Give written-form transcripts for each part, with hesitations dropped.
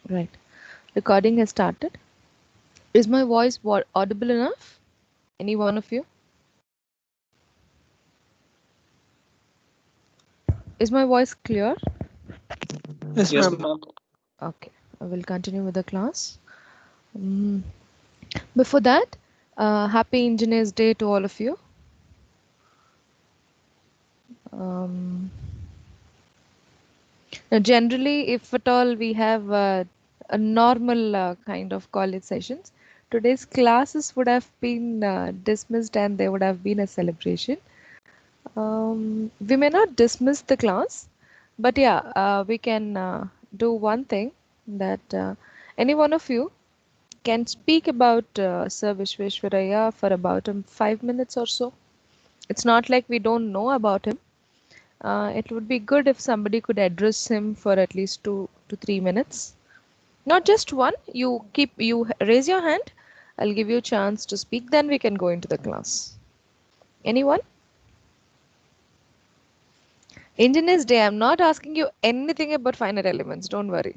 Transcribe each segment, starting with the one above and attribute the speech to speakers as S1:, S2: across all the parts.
S1: Right. Recording has started. Is my voice audible enough? Any one of you? Is my voice clear?
S2: Yes,
S3: Yes,
S2: ma'am.
S3: ma'am.
S1: Okay. I will continue with the class. Mm, Before that, happy Engineers Day to all of you. Um, Now, generally, if at all we have a normal kind of college sessions, today's classes would have been dismissed and there would have been a celebration. We may not dismiss the class, but yeah, we can do one thing that any one of you can speak about Sir Vishweshwaraya for about 5 minutes or so. It's not like we don't know about him. It would be good if somebody could address him for at least 2 to 3 minutes. Not just one. You raise your hand. I'll give you a chance to speak. Then we can go into the class. Anyone? Engineers Day. I'm not asking you anything about finite elements. Don't worry.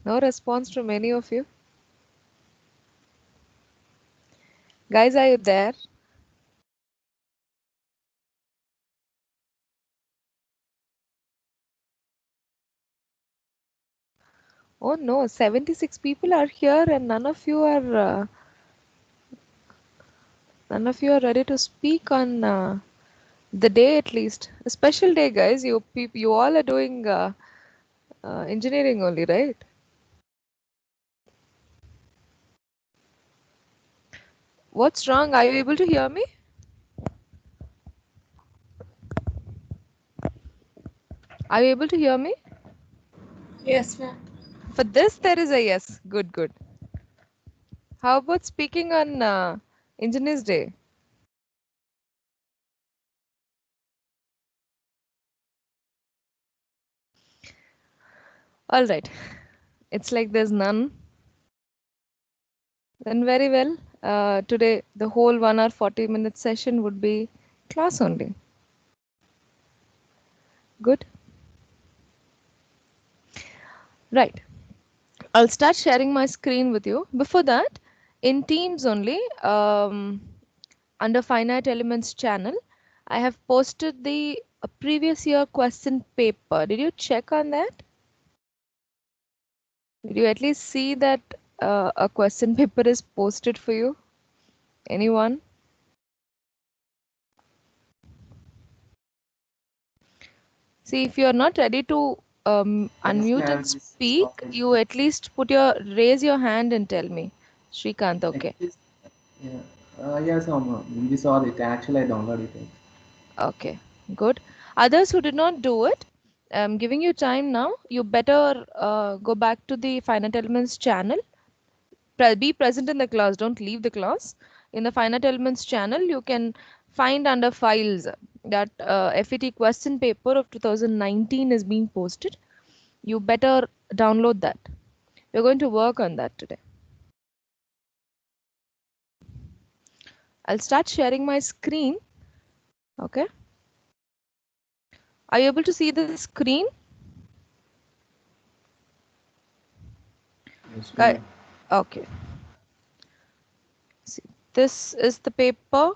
S1: No response from any of you. Guys, are you there? Oh no, 76 people are here and none of you are ready to speak on the day at least. A special day, guys. You all are doing engineering only, right? What's wrong? Are you able to hear me? Are you able to hear me?
S2: Yes, ma'am.
S1: For this, there is a yes. Good, good. How about speaking on Engineers Day? All right. It's like there's none. Then very well. Today, the whole 1 hour 40-minute session would be class only. Good. Right. I'll start sharing my screen with you. Before that, in Teams only, under Finite Elements channel, I have posted the previous year question paper. Did you check on that? Did you at least see that a question paper is posted for you? Anyone? See, if you are not ready to
S4: Yes,
S1: unmute and
S4: ma'am. We saw
S1: speak,
S4: it.
S1: you at least raise your hand and tell me. Shrikant, okay.
S4: Actually, yeah. Yes, we saw it. Actually, I downloaded it.
S1: Okay, good. Others who did not do it, I'm giving you time now. You better go back to the Finite Elements channel. Be present in the class. Don't leave the class. In the Finite Elements channel, you can find under files that FET question paper of 2019 is being posted. You better download that. We're going to work on that today. I'll start sharing my screen. Okay. Are you able to see the screen?
S4: Yes,
S1: Guy,
S4: ma'am.
S1: okay. See, this is the paper.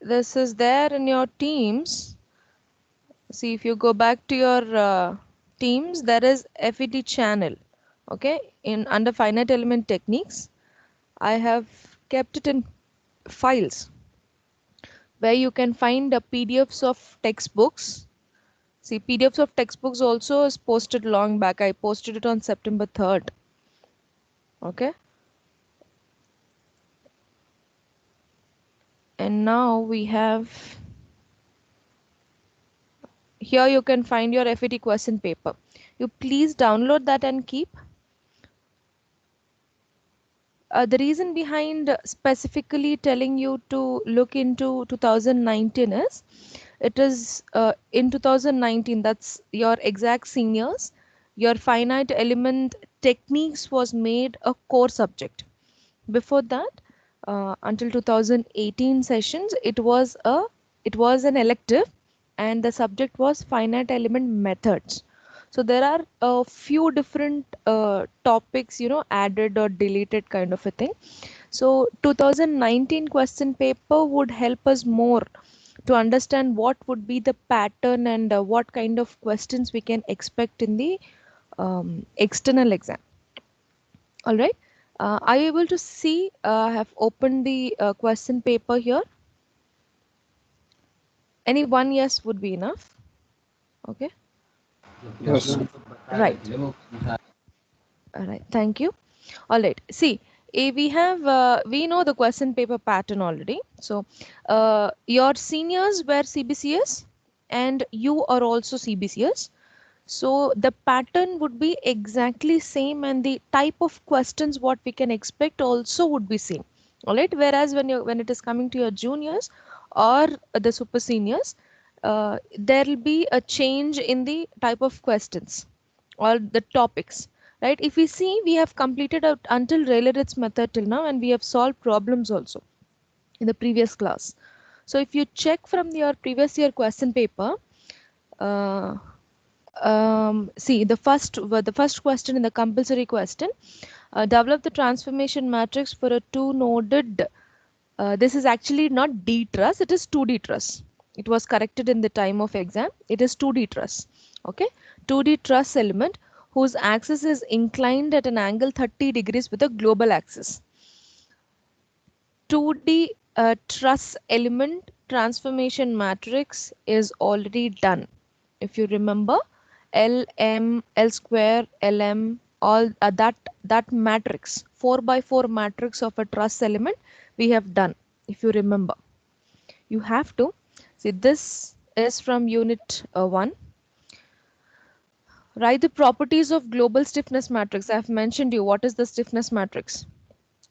S1: This is there in your Teams. See, if you go back to your Teams, there is FET channel. Okay. In under finite element techniques, I have kept it in files where you can find PDFs of textbooks. See, PDFs of textbooks also is posted long back. I posted it on September 3rd. Okay. And now we have, here you can find your FET question paper. You please download that and keep. The reason behind specifically telling you to look into 2019 is, it is in 2019, that's your exact seniors, your finite element techniques was made a core subject. Before that, until 2018 sessions, it was an elective, and the subject was finite element methods. So there are a few different topics, added or deleted kind of a thing. So 2019 question paper would help us more to understand what would be the pattern and what kind of questions we can expect in the external exam. All right. Are you able to see? I have opened the question paper here. Any one yes would be enough. Okay.
S2: Yes.
S1: Right. All right. Thank you. All right. See, we know the question paper pattern already. So, your seniors were CBCS, and you are also CBCS. So the pattern would be exactly same, and the type of questions what we can expect also would be same. All right. Whereas when it is coming to your juniors or the super seniors, there will be a change in the type of questions or the topics. Right. If we see, we have completed out until Rayleigh-Ritz method till now, and we have solved problems also in the previous class. So if you check from your previous year question paper, uh, see the first question in the compulsory question, develop the transformation matrix for a two-noded. This is actually not D truss; it is 2D truss. It was corrected in the time of exam. It is 2D truss. Okay, 2D truss element whose axis is inclined at an angle 30 degrees with a global axis. 2D truss element transformation matrix is already done. If you remember, LM, L square, LM, all that matrix, 4 by 4 matrix of a truss element, we have done. If you remember, you have to see this is from unit 1. Write the properties of global stiffness matrix. I have mentioned you what is the stiffness matrix.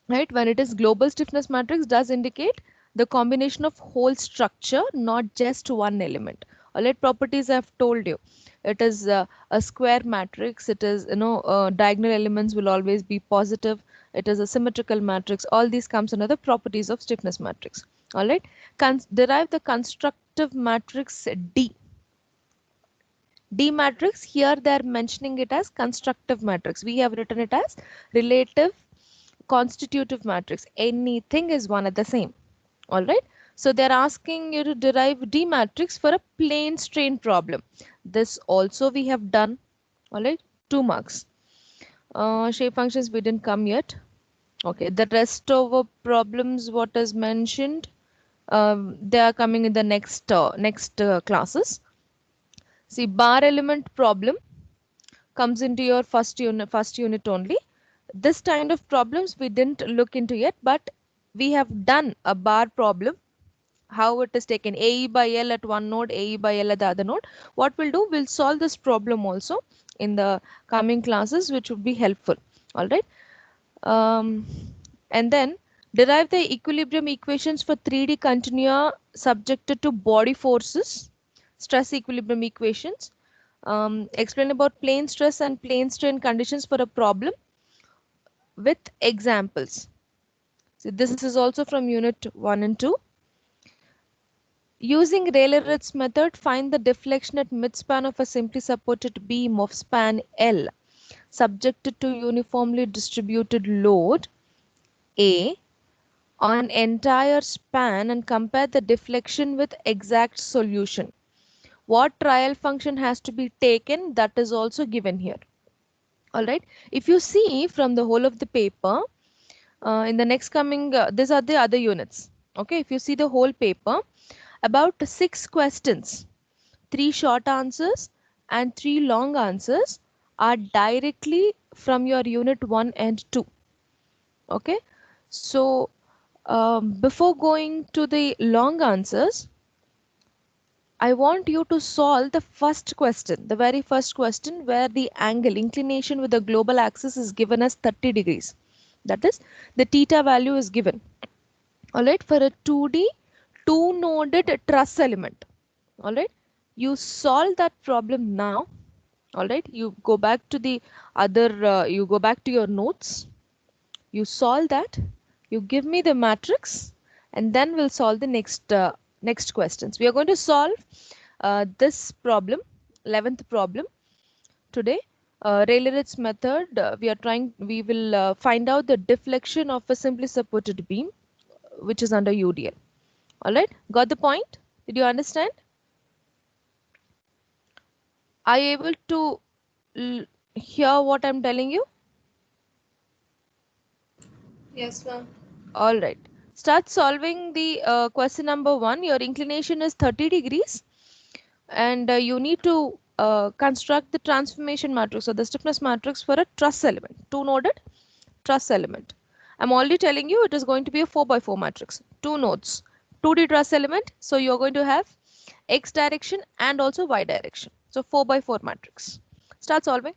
S1: Right, when it is global stiffness matrix does indicate the combination of whole structure, not just one element. All right, properties I have told you, it is a square matrix. It is, diagonal elements will always be positive. It is a symmetrical matrix. All these comes under the properties of stiffness matrix. All right, derive the constructive matrix D. D matrix, here they are mentioning it as constructive matrix. We have written it as relative constitutive matrix. Anything is one and the same. All right. So they're asking you to derive D matrix for a plane strain problem. This also we have done. All right. 2 marks. Shape functions we didn't come yet. Okay. The rest of the problems what is mentioned, they are coming in the next classes. See, bar element problem comes into your first unit only. This kind of problems we didn't look into yet, but we have done a bar problem, how it is taken AE by L at one node, AE by L at the other node. What we'll do, we'll solve this problem also in the coming classes, which would be helpful. All right. And then derive the equilibrium equations for 3D continua subjected to body forces, stress equilibrium equations. Explain about plane stress and plane strain conditions for a problem with examples. So this is also from unit 1 and 2. Using Rayleigh-Ritz method, find the deflection at midspan of a simply supported beam of span L subjected to uniformly distributed load A on entire span and compare the deflection with exact solution. What trial function has to be taken, that is also given here. All right. If you see from the whole of the paper, in the next coming, these are the other units. Okay. If you see the whole paper, about 6 questions, 3 short answers and 3 long answers are directly from your unit 1 and 2. Okay. So before going to the long answers, I want you to solve the first question, the very first question, where the angle inclination with the global axis is given as 30 degrees. That is, the theta value is given. All right, for a 2D, two-noded truss element. All right, you solve that problem now. All right, you go back to the other, you go back to your notes. You solve that. You give me the matrix and then we'll solve the next questions. We are going to solve this problem, 11th problem today. Rayleigh's method, we will find out the deflection of a simply supported beam, which is under UDL. All right, got the point? Did you understand? Are you able to hear what I'm telling you?
S2: Yes, ma'am.
S1: All right. Start solving the question number 1. Your inclination is 30 degrees and you need to construct the transformation matrix or the stiffness matrix for a truss element, two-noded truss element. I'm already telling you it is going to be a 4 by 4 matrix, 2 nodes, 2D truss element. So you're going to have X direction and also Y direction. So 4 by 4 matrix. Start solving.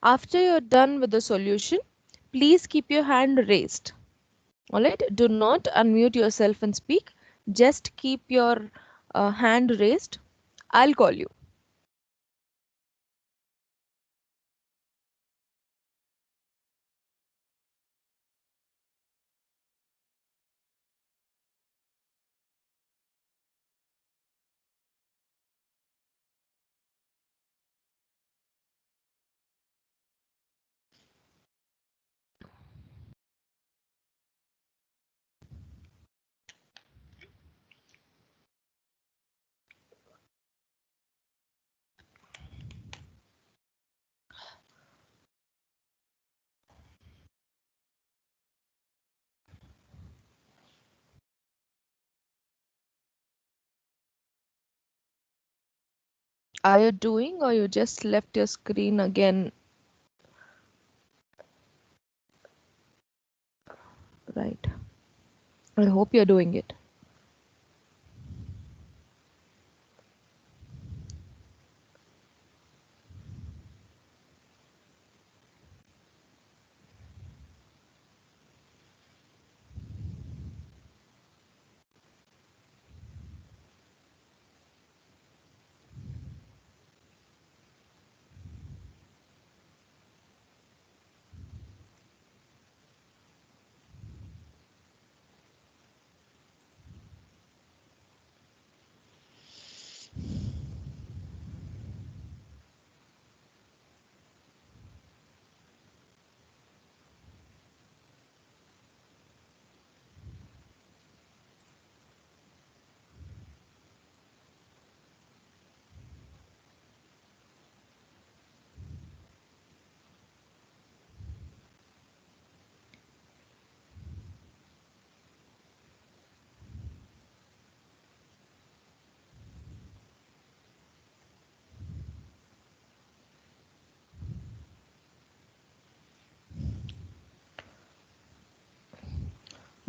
S1: After you're done with the solution, please keep your hand raised. All right, do not unmute yourself and speak. Just keep your hand raised. I'll call you. Are you doing or you just left your screen again? Right. I hope you're doing it.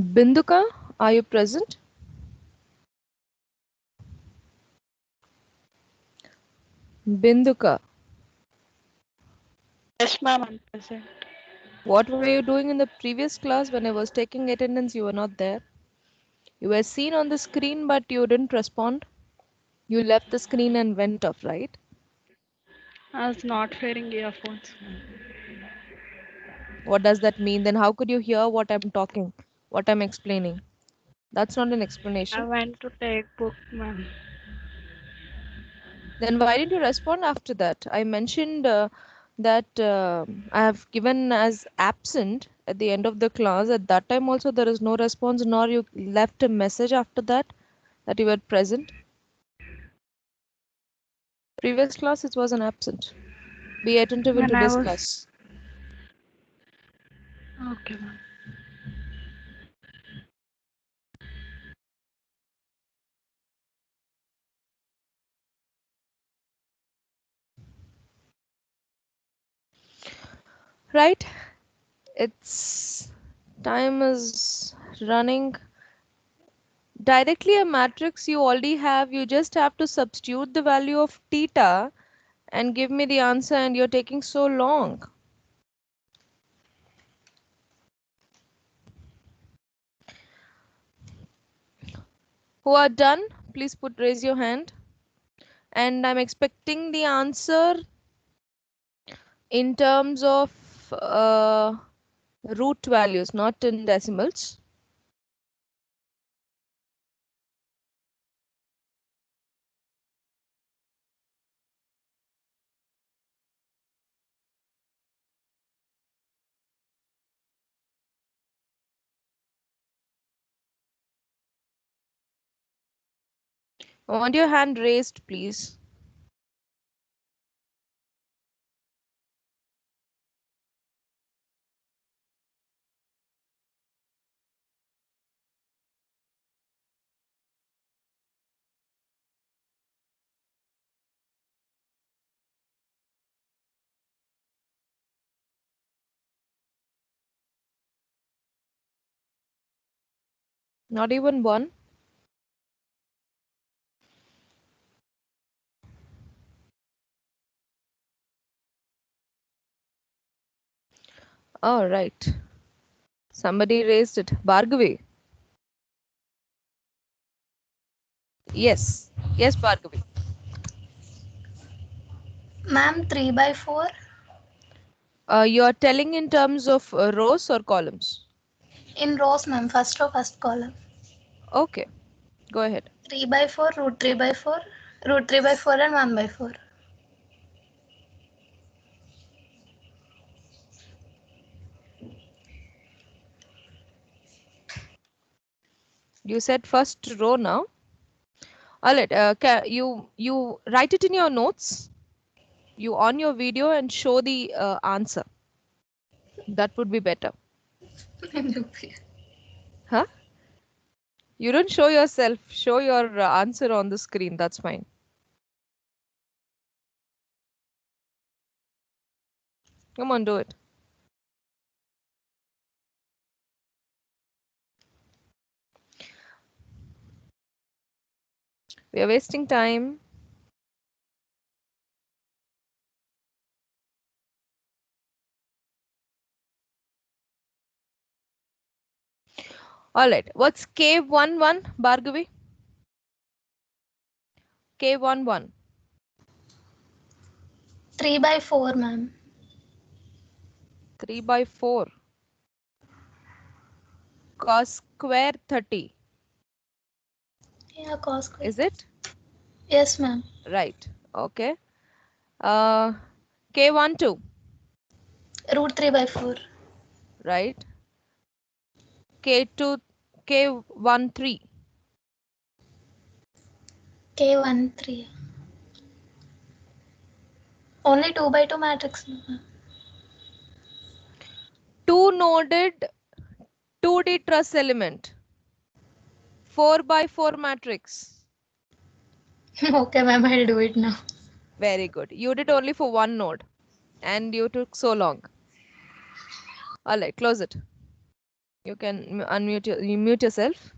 S1: Binduka, are you present? Binduka.
S3: Yes, ma'am, I'm present.
S1: What were you doing in the previous class when I was taking attendance? You were not there. You were seen on the screen, but you didn't respond. You left the screen and went off, right?
S3: I was not wearing earphones.
S1: What does that mean? Then how could you hear what I'm talking, what I'm explaining? That's not an
S3: I
S1: explanation.
S3: went to take book, ma'am.
S1: Then why didn't you respond after that? I mentioned that I have given as absent at the end of the class. At that time also there is no response, nor you left a message after that you were present. Previous class it was an absent. Be attentive in
S3: When I
S1: today's
S3: was
S1: class.
S3: okay, ma'am.
S1: Right? It's time is running. Directly a matrix you already have, you just have to substitute the value of theta and give me the answer, and you're taking so long. Who are done, please raise your hand. And I'm expecting the answer in terms of root values, not in decimals. I want your hand raised, please. Not even one. All right. Somebody raised it. Bhargavi. Yes. Yes, Bhargavi.
S5: Ma'am, 3 by 4.
S1: You are telling in terms of rows or columns?
S5: In rows, ma'am. First row, first column.
S1: Okay. Go ahead.
S5: 3 by 4, root 3 by 4, root 3 by 4 and 1 by 4.
S1: You said first row now. All right. You write it in your notes. You on your video and show the answer. That would be better. Huh? You don't show yourself. Show your answer on the screen. That's fine. Come on, do it. We are wasting time. All right. What's K11, Bhargavi? K11.
S5: 3 by 4, ma'am.
S1: 3 by 4. Cos square 30.
S5: Yeah, cos square.
S1: Is it?
S5: Yes, ma'am.
S1: Right. Okay. K12.
S5: Root 3 by 4.
S1: Right. K13.
S5: K13. Only 2 by 2 matrix, ma'am.
S1: Two-noded 2D truss element. 4 by 4 matrix.
S5: Okay, ma'am, I'll do it now.
S1: Very good. You did only for one node. And you took so long. All right, close it. You can you mute yourself.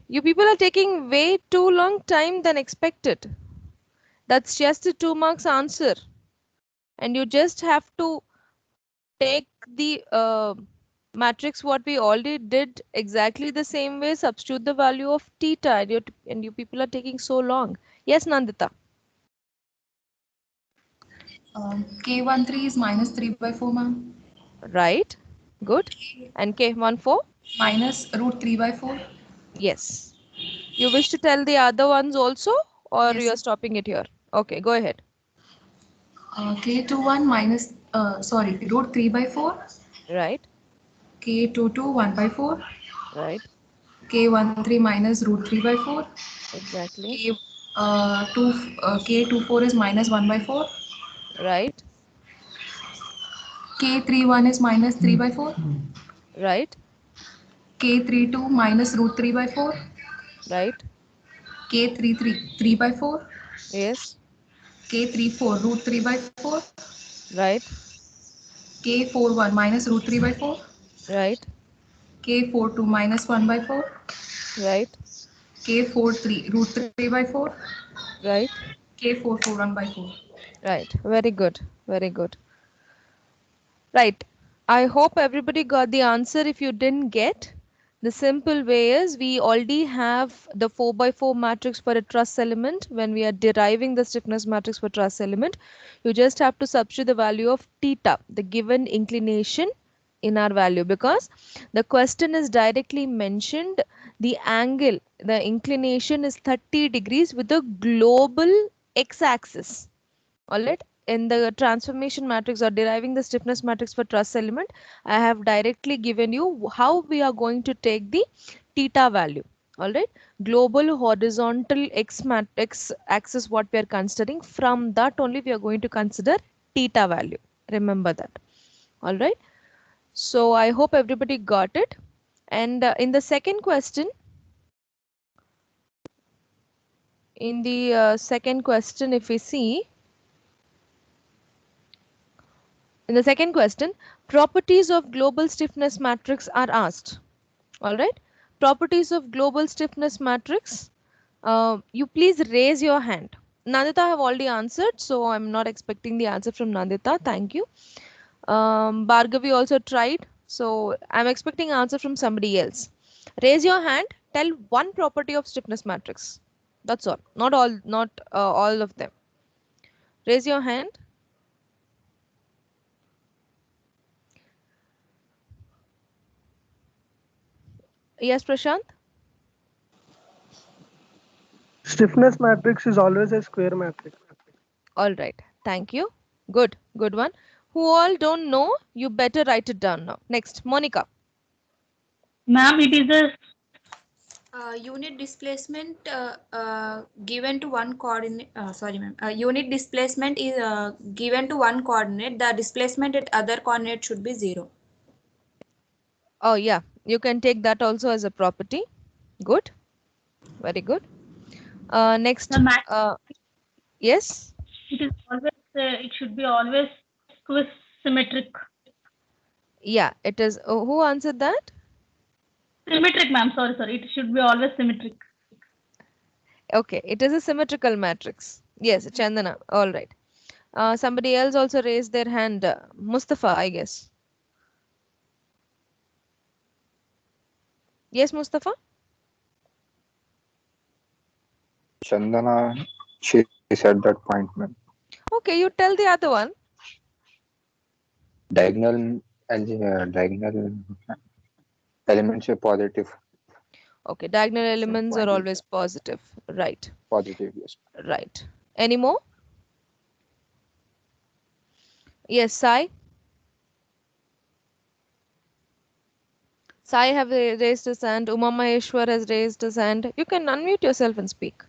S1: You people are taking way too long time than expected. That's just a 2 marks answer. And you just have to take the matrix what we already did exactly the same way, substitute the value of theta, and you people are taking so long. Yes, Nandita.
S6: K13 is minus 3 by 4, ma'am.
S1: Right. Good. And K14?
S6: Minus root 3 by 4.
S1: Yes. You wish to tell the other ones also, or
S6: Yes.
S1: you're stopping it here? Okay, go ahead.
S6: K21 minus, root 3 by 4.
S1: Right.
S6: K22 1 by 4.
S1: Right.
S6: K13 minus root 3 by 4.
S1: Exactly.
S6: K24 is minus 1 by 4.
S1: Right.
S6: K31 is minus 3 by 4.
S1: Right.
S6: K32 minus root 3 by 4.
S1: Right.
S6: K33 3 by 4.
S1: Yes.
S6: K34 root 3 by 4.
S1: Right.
S6: K41 minus root 3 by 4.
S1: Right.
S6: K42 minus 1 by 4.
S1: Right.
S6: K4 3 root 3 by 4.
S1: Right.
S6: K4 1 by 4.
S1: Right. Very good. Very good. Right. I hope everybody got the answer. If you didn't get, the simple way is we already have the 4 by 4 matrix for a truss element. When we are deriving the stiffness matrix for truss element, you just have to substitute the value of theta, the given inclination, in our value, because the question is directly mentioned the angle, the inclination is 30 degrees with the global x-axis. All right, in the transformation matrix or deriving the stiffness matrix for truss element, I have directly given you how we are going to take the theta value. All right, global horizontal x axis what we are considering, from that only we are going to consider theta value. Remember that. All right, so I hope everybody got it. And in the second question, if we see, in the second question, properties of global stiffness matrix are asked. All right, properties of global stiffness matrix. You please raise your hand. Nandita have already answered, so I'm not expecting the answer from Nandita. Thank you. Bhargavi also tried, so I'm expecting answer from somebody else. Raise your hand. Tell one property of stiffness matrix. That's all. Not all. Not all of them. Raise your hand. Yes, Prashant.
S7: Stiffness matrix is always a square matrix.
S1: All right. Thank you. Good. Good one. Who all don't know, you better write it down now. Next, Monica.
S3: Ma'am, it is a
S5: Unit displacement given to one coordinate. Sorry, ma'am. Unit displacement is given to one coordinate. The displacement at other coordinate should be 0.
S1: Oh, yeah. You can take that also as a property. Good. Very good. Next.
S3: the max.
S1: Yes.
S3: It is always. It should be always symmetric.
S1: Yeah, it is. Oh, who answered that?
S3: Symmetric, ma'am. Sorry. It should be always symmetric.
S1: Okay, it is a symmetrical matrix. Yes, Chandana. All right. Somebody else also raised their hand. Mustafa, I guess. Yes, Mustafa?
S2: Chandana, she said that point, ma'am.
S1: Okay, you tell the other one.
S2: Diagonal elements are positive.
S1: Okay, diagonal
S2: Same
S1: elements
S2: point
S1: are
S2: is
S1: always positive. Right.
S2: positive, yes.
S1: Right. Any more? Yes, Sai. Sai have raised his hand. Uma Maheshwar has raised his hand. You can unmute yourself and speak.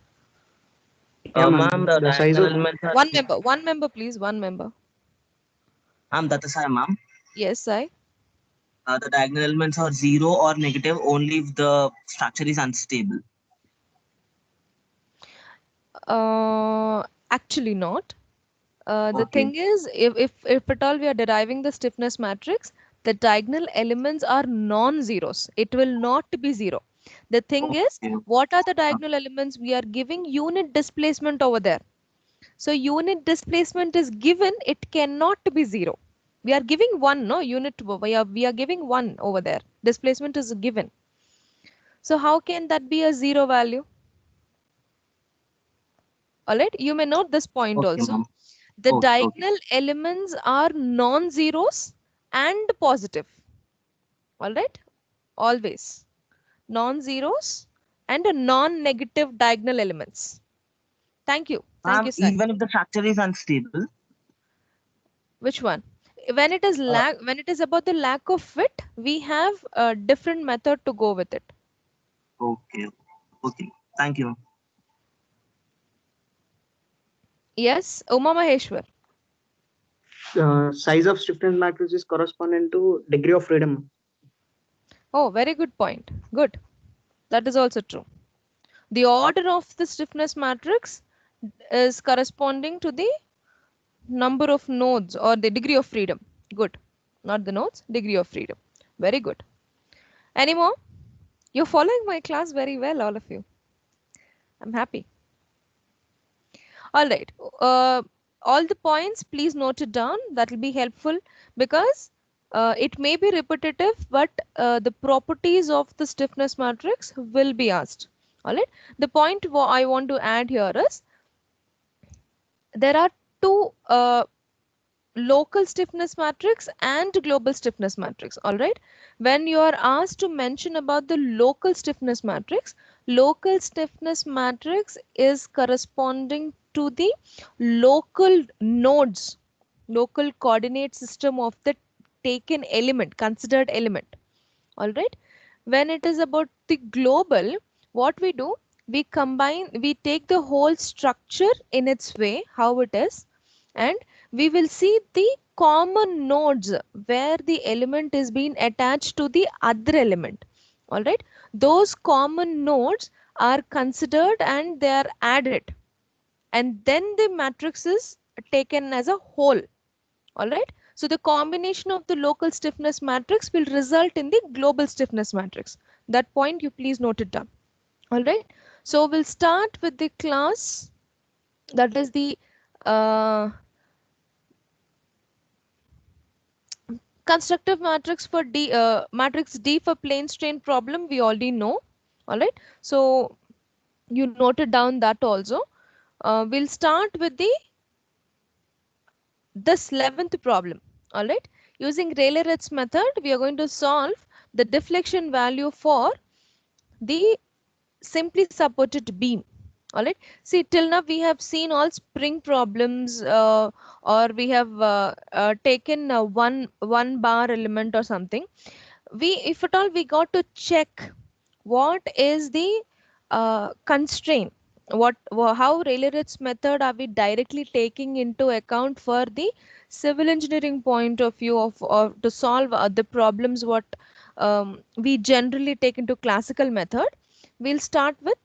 S8: Yeah, ma'am, the
S7: size
S8: diagonal
S7: of
S8: elements are
S1: One member, please. One member.
S8: ma'am, that is why, ma'am.
S1: Yes, Sai.
S8: The diagonal elements are 0 or negative only if the structure is unstable.
S1: Actually not. The
S8: Okay.
S1: thing is, if at all we are deriving the stiffness matrix, the diagonal elements are non-zeros. It will not be 0. The thing is,
S8: Okay.
S1: what are the diagonal elements? We are giving unit displacement over there. So unit displacement is given, it cannot be 0. We are giving 1, no? We are giving 1 over there. Displacement is given. So how can that be a 0 value? All right, you may note this point
S8: Okay,
S1: also.
S8: ma'am.
S1: The
S8: Okay.
S1: diagonal elements are non-zeros and positive. All right, always non-zeros and non-negative diagonal elements. Thank you. Thank
S8: Ma'am,
S1: you, sir.
S8: even if the structure is unstable.
S1: Which one? When it is when it is about the lack of fit, we have a different method to go with it.
S8: Okay. Okay. Thank you.
S1: Yes, Uma Maheshwar.
S7: size of stiffness matrix is corresponding to degree of freedom.
S1: Oh, very good point. Good. That is also true. The order of the stiffness matrix is corresponding to the number of nodes or the degree of freedom. Good. Not the nodes, degree of freedom. Very good. Any more? You're following my class very well, all of you. I'm happy. All right. All the points, please note it down. That will be helpful because it may be repetitive, but the properties of the stiffness matrix will be asked. All right. The point I want to add here is there are two local stiffness matrix and global stiffness matrix. All right. When you are asked to mention about the local stiffness matrix is corresponding to the local nodes, local coordinate system of the taken element, considered element. All right. When it is about the global, what we do, we take the whole structure in its way, how it is, and we will see the common nodes where the element is being attached to the other element. All right. Those common nodes are considered and they are added, and then the matrix is taken as a whole. All right. So the combination of the local stiffness matrix will result in the global stiffness matrix. That point you please note it down. All right. So we'll start with the class, that is the constructive matrix for matrix D for plane strain problem. We already know. All right. So you noted down that also. We'll start with this 11th problem. All right. Using Rayleigh-Ritz method, we are going to solve the deflection value for the simply supported beam. All right. See, till now we have seen all spring problems, or we have taken one bar element or something. If at all we got to check what is the constraint, how Rayleigh-Ritz method are we directly taking into account for the civil engineering point of view of to solve the problems what we generally take into classical method. We'll start with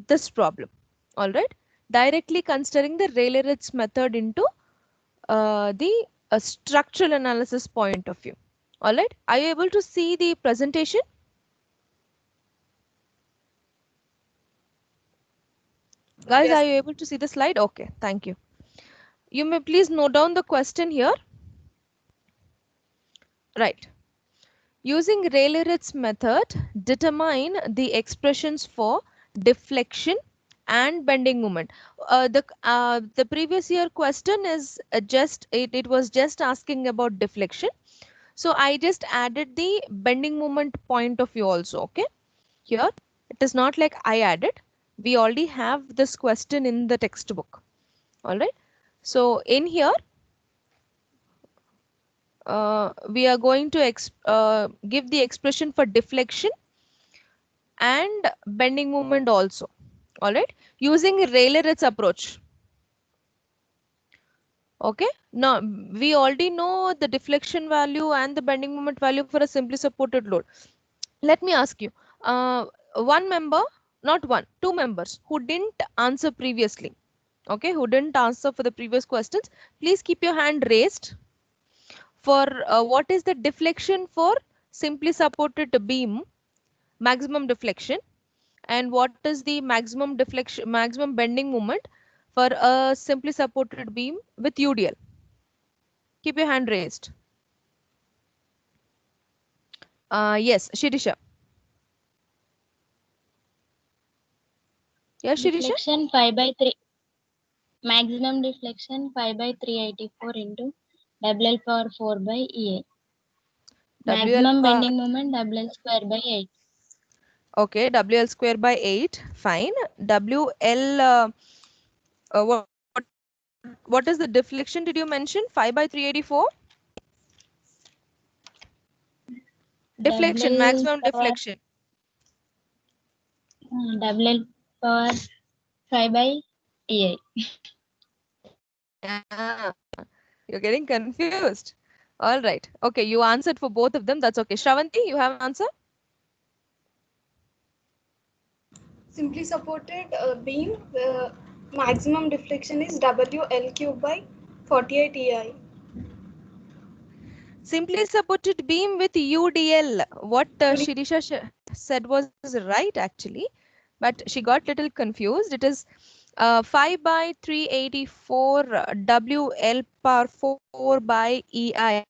S1: this problem. All right. Directly considering the Rayleigh-Ritz method into the structural analysis point of view. All right. Are you able to see the presentation? Guys,
S5: Yes.
S1: are you able to see the slide? Okay, thank you. You may please note down the question here. Right. Using Rayleigh-Ritz method, determine the expressions for deflection and bending moment. The previous year question is it was just asking about deflection. So I just added the bending moment point of view also. Okay. Here it is not like I added. We already have this question in the textbook. All right. So in here, we are going to give the expression for deflection and bending moment also. All right. Using Rayleigh-Ritz approach. Okay. Now we already know the deflection value and the bending moment value for a simply supported load. Let me ask you, one member, not one, two members who didn't answer previously. Okay, who didn't answer for the previous questions, please keep your hand raised for what is the deflection for simply supported beam, maximum deflection, and what is the maximum deflection, maximum bending moment for a simply supported beam with UDL. Keep your hand raised. Yes, Shirisha. Yes, Shirisha.
S9: Deflection 5 by 3. Maximum deflection 5 by 384 into WL power 4 by EA. Maximum bending moment WL square by 8.
S1: Okay, WL square by 8. Fine. WL, what is the deflection did you mention? 5 by 384? Deflection, maximum deflection.
S9: WL power 5 by EA.
S1: You're getting confused. All right. Okay, you answered for both of them. That's okay. Shravanti, you have an answer?
S3: Simply supported beam, maximum deflection is WL cube by 48 EI.
S1: Simply supported beam with UDL. What Shirisha said was right actually. but she got little confused. It is 5 by 384 WL power 4 by EI.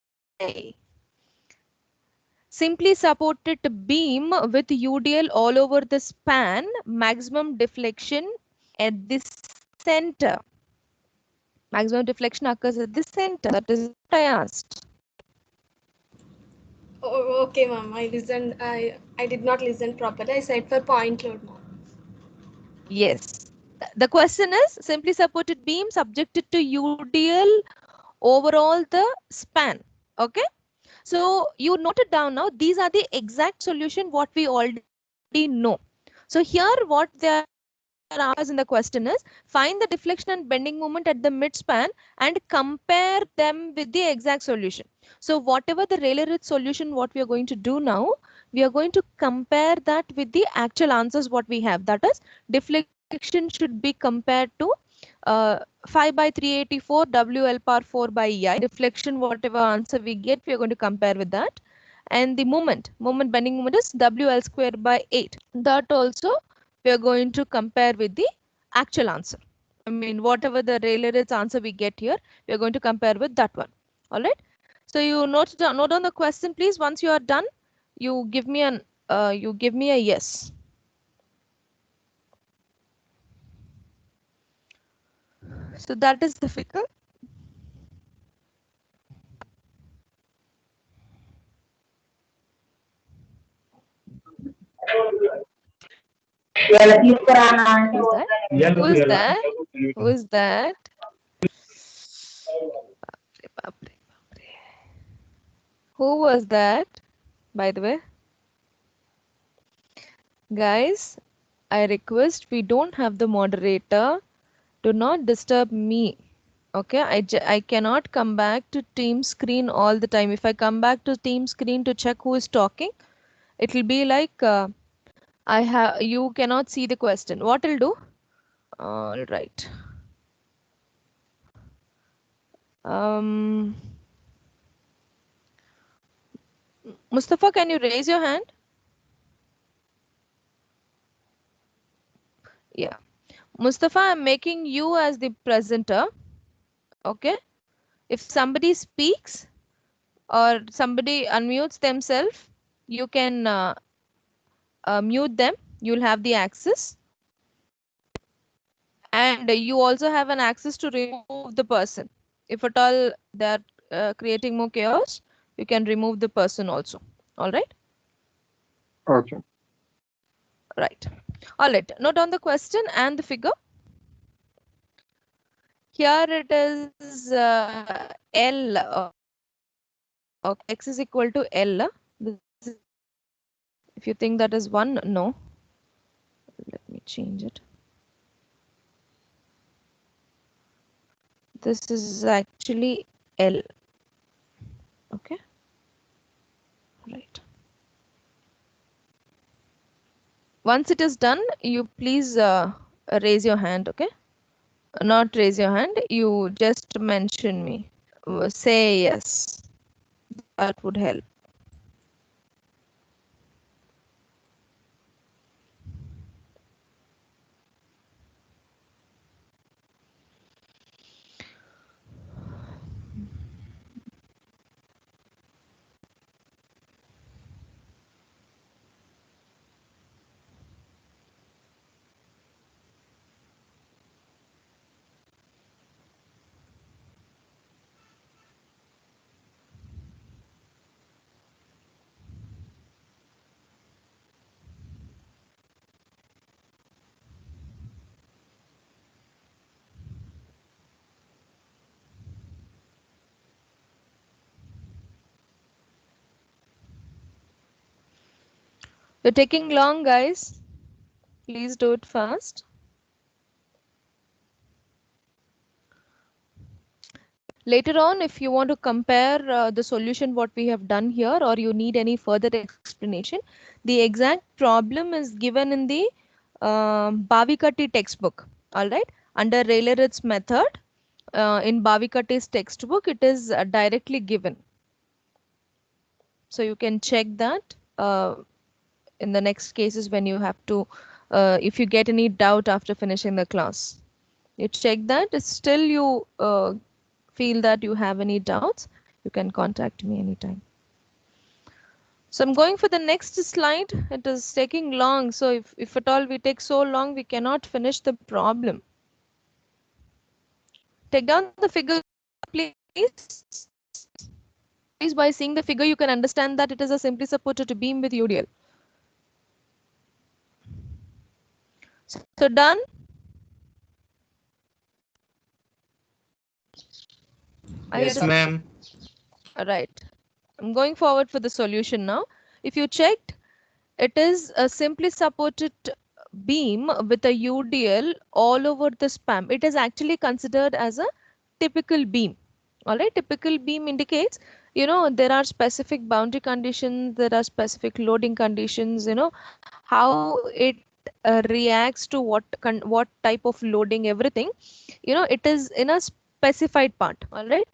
S1: Simply supported beam with UDL all over the span, maximum deflection at the center. Maximum deflection occurs at the center. That is what I asked.
S10: Oh, okay, ma'am. I listened. I did not listen properly. I said for point load, ma'am.
S1: Yes. The question is simply supported beam subjected to UDL overall the span. Okay. So you note it down now. These are the exact solution what we already know. So here what they are asked in the question is find the deflection and bending moment at the midspan and compare them with the exact solution. So whatever the Rayleigh-Ritz solution what we are going to do now, we are going to compare that with the actual answers what we have. That is deflection should be compared to 5 by 384 WL power 4 by EI. Deflection, whatever answer we get, we are going to compare with that. And the moment bending moment is WL square by 8. That also we are going to compare with the actual answer. I mean, whatever the Rayleigh-Ritz answer we get here, we are going to compare with that one. All right. So you note down the question, please. Once you are done, you give me a yes. So that is the figure. Who is that? Who is that? Who was that, by the way? Guys, I request we don't have the moderator. Do not disturb me. Okay, I cannot come back to team screen all the time. If I come back to team screen to check who is talking, it will be like you cannot see the question. What will do? All right. Mustafa, can you raise your hand? Yeah. Mustafa, I'm making you as the presenter. Okay. If somebody speaks or somebody unmutes themselves, you can mute them. You'll have the access. And you also have an access to remove the person. If at all they're creating more chaos, you can remove the person also. All right?
S2: Okay.
S1: Right. All right. Note down the question and the figure. Here it is L. Okay, X is equal to L. If you think that is 1, no. Let me change it. This is actually L. Okay. Right. Once it is done, you please raise your hand, okay? Not raise your hand, you just mention me. Say yes. That would help. You're taking long, guys. Please do it fast. Later on, if you want to compare the solution what we have done here or you need any further explanation, the exact problem is given in the Bhavikatti textbook. All right. Under Rayleigh-Ritz method, in Bhavikatti's textbook, it is directly given. So you can check that in the next cases when you have to if you get any doubt after finishing the class. You check that. If still you feel that you have any doubts, you can contact me anytime. So I'm going for the next slide. It is taking long. So if at all we take so long, we cannot finish the problem. Take down the figure, please. Please, by seeing the figure, you can understand that it is a simply supported beam with UDL. So done.
S11: Yes, ma'am.
S1: All right. I'm going forward for the solution now. If you checked, it is a simply supported beam with a UDL all over the span. It is actually considered as a typical beam. All right. Typical beam indicates, you know, there are specific boundary conditions, there are specific loading conditions, you know, how it reacts to what type of loading, everything, you know, it is in a specified part. All right.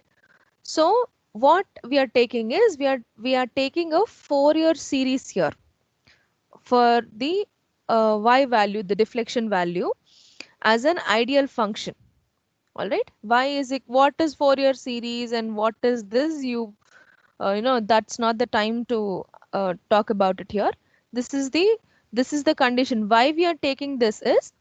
S1: So what we are taking is we are taking a Fourier series here for the y value, the deflection value, as an ideal function. All right. Why is it? What is Fourier series and what is this? You know, that's not the time to talk about it here. This is the condition. Why we are taking this is,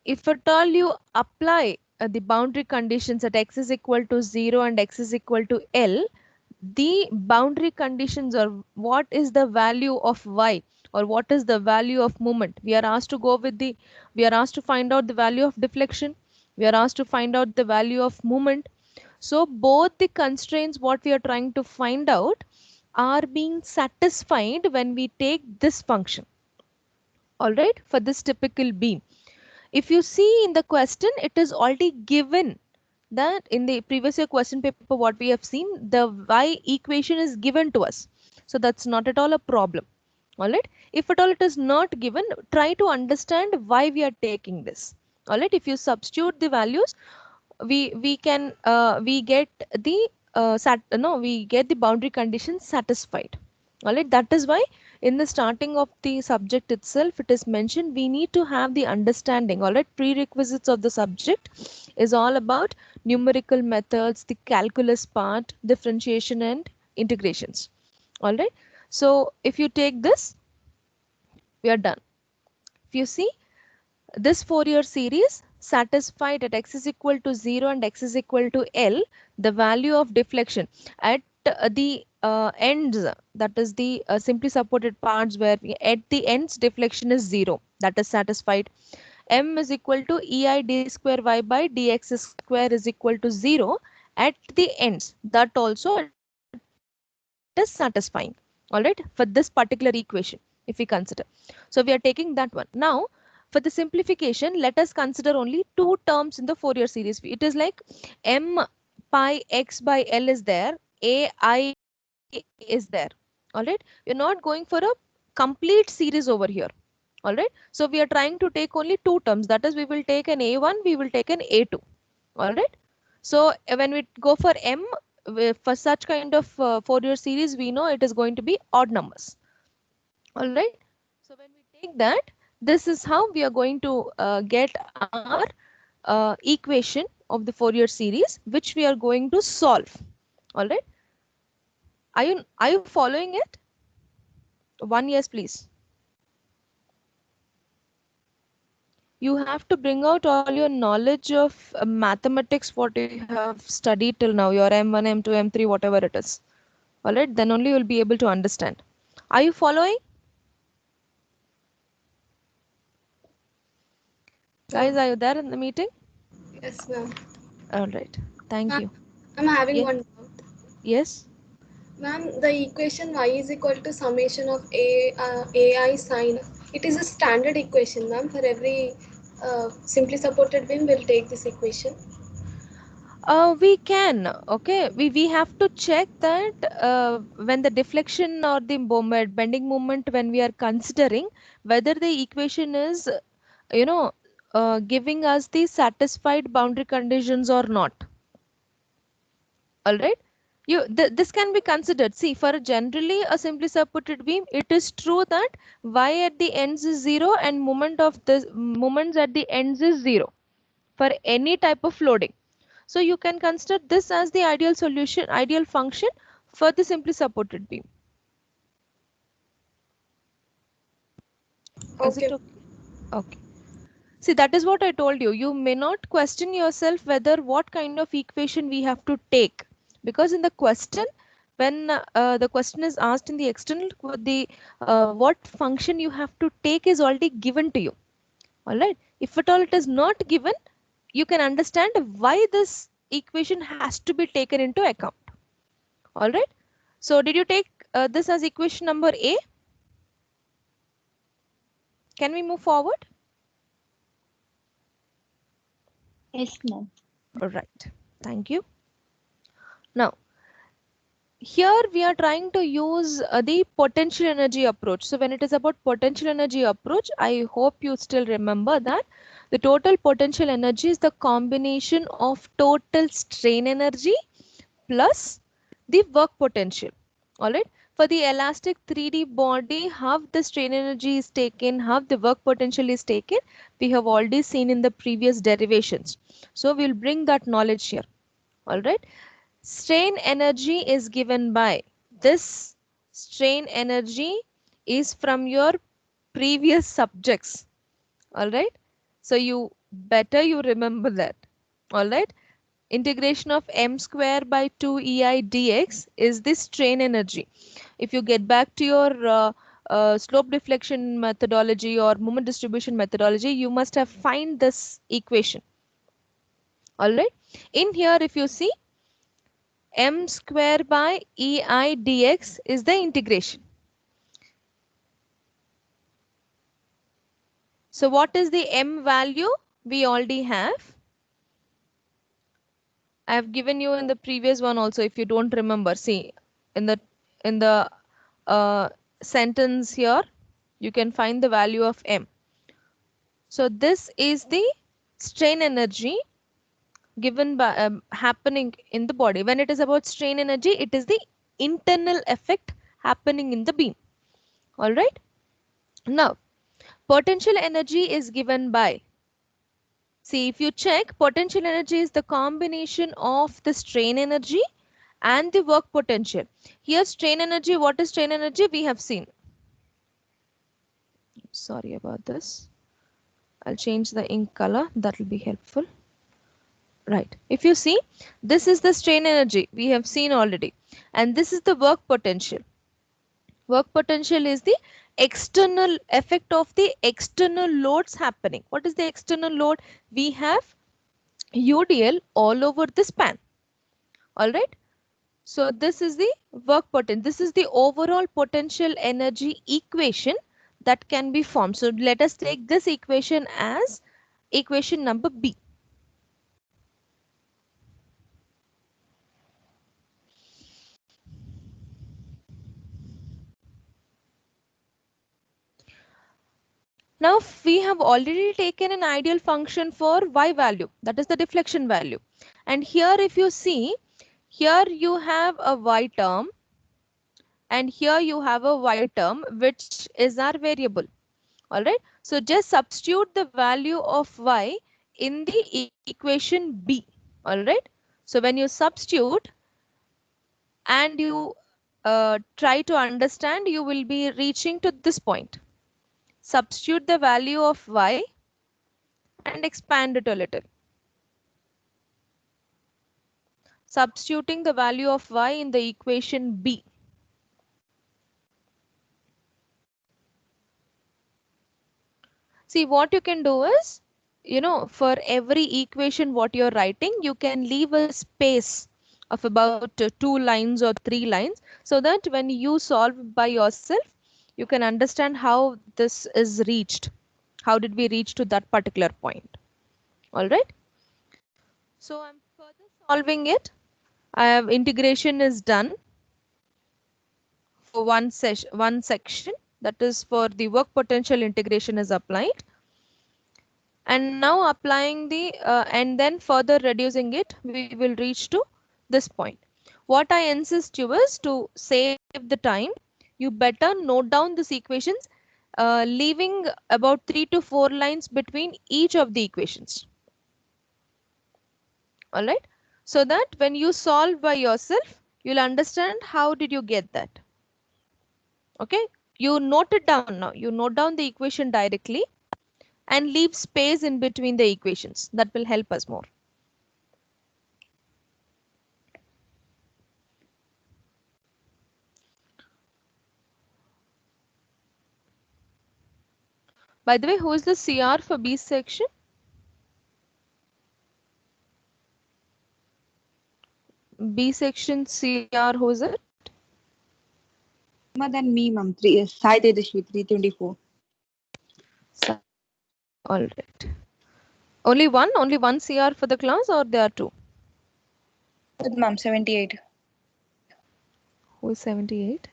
S1: if at all you apply the boundary conditions at x is equal to 0 and x is equal to L, the boundary conditions, or what is the value of y, or what is the value of moment, we are asked to go with the, we are asked to find out the value of deflection, we are asked to find out the value of moment. So both the constraints what we are trying to find out are being satisfied when we take this function. All right, for this typical beam. If you see in the question, it is already given that in the previous year question paper, what we have seen, the y equation is given to us. So that's not at all a problem. All right. If at all it is not given, try to understand why we are taking this. All right. If you substitute the values, we can we get the we get the boundary conditions satisfied. All right. That is why in the starting of the subject itself, it is mentioned we need to have the understanding. All right. Prerequisites of the subject is all about numerical methods, the calculus part, differentiation and integrations. All right. So if you take this, we are done. If you see this Fourier series satisfied at x is equal to 0 and x is equal to L, the value of deflection at the ends, that is the simply supported parts where at the ends deflection is 0, that is satisfied. M is equal to EI d square y by dx square is equal to 0 at the ends, that also it is satisfying. All right, for this particular equation, if we consider. So we are taking that one. Now, for the simplification, let us consider only two terms in the Fourier series. It is like m pi x by L is there, ai is there. All right, we're not going for a complete series over here. All right, so we are trying to take only two terms, that is we will take an a1, we will take an a2. All right, so when we go for m, for such kind of Fourier series, we know it is going to be odd numbers. All right, so when we take that, this is how we are going to get our equation of the Fourier series, which we are going to solve. All right, are you following it? One yes, please. You have to bring out all your knowledge of mathematics, what you have studied till now, your M1, M2, M3, whatever it is. All right, then only you will be able to understand. Are you following? Guys, are you there in the meeting?
S10: Yes, ma'am.
S1: All right, thank you.
S10: I'm having
S1: Yes.
S10: one doubt.
S1: Yes.
S10: Ma'am, the equation y is equal to summation of ai sine. It is a standard equation, ma'am. For every simply supported beam, we'll take this equation.
S1: We can, okay. We have to check that when the deflection or the moment, bending moment, when we are considering whether the equation is, you know, giving us the satisfied boundary conditions or not. All right, This can be considered. See, for generally a simply supported beam, it is true that y at the ends is 0 and moments at the ends is 0 for any type of loading. So you can consider this as the ideal solution, ideal function for the simply supported beam. Is it okay? Okay. See, that is what I told you. You may not question yourself whether what kind of equation we have to take, because in the question, when the question is asked in the external, what function you have to take is already given to you. All right. If at all it is not given, you can understand why this equation has to be taken into account. All right. So did you take this as equation number A? Can we move forward?
S9: Yes, ma'am.
S1: All right. Thank you. Now, here we are trying to use the potential energy approach. So when it is about potential energy approach, I hope you still remember that the total potential energy is the combination of total strain energy plus the work potential. All right. For the elastic 3D body, half the strain energy is taken, half the work potential is taken. We have already seen in the previous derivations. So we'll bring that knowledge here. All right. Strain energy is given by this. Strain energy is from your previous subjects. All right. So you remember that. All right. Integration of m square by 2 ei dx is the strain energy. If you get back to your slope deflection methodology or moment distribution methodology, you must have find this equation. All right. In here, if you see, m square by ei dx is the integration. So what is the m value? We already have. I have given you in the previous one also, if you don't remember. See, in the sentence here, you can find the value of m. So this is the strain energy given by happening in the body. When it is about strain energy, it is the internal effect happening in the beam. All right. Now, potential energy is given by, see, if you check, potential energy is the combination of the strain energy and the work potential. Here, strain energy, what is strain energy? We have seen. Sorry about this. I'll change the ink color. That will be helpful. Right. If you see, this is the strain energy we have seen already. And this is the work potential. Work potential is the external effect of the external loads happening. What is the external load? We have UDL all over the span. All right. So this is the work potential. This is the overall potential energy equation that can be formed. So let us take this equation as equation number B. Now we have already taken an ideal function for y value, that is the deflection value. And here if you see, here you have a y term and here you have a y term, which is our variable. All right. So just substitute the value of y in the equation B. All right. So when you substitute and you try to understand, you will be reaching to this point. Substitute the value of y and expand it a little. Substituting the value of y in the equation B. See, what you can do is, for every equation what you're writing, you can leave a space of about 2 lines or 3 lines, so that when you solve by yourself, you can understand how this is reached. How did we reach to that particular point? All right. So I'm further solving it. I have integration is done for one section, that is for the work potential integration is applied. And now applying the and then further reducing it, we will reach to this point. What I insist you is to save the time. You better note down these equations, leaving about 3 to 4 lines between each of the equations. All right. So that when you solve by yourself, you'll understand how did you get that. Okay. You note it down now. You note down the equation directly and leave space in between the equations. That will help us more. By the way, who is the CR for B section? B section CR, who is it?
S12: More than me, ma'am. Sai Tejashwi, 324.
S1: All right. Only one CR for the class, or there are two?
S12: Ma'am, 78.
S1: Who is 78?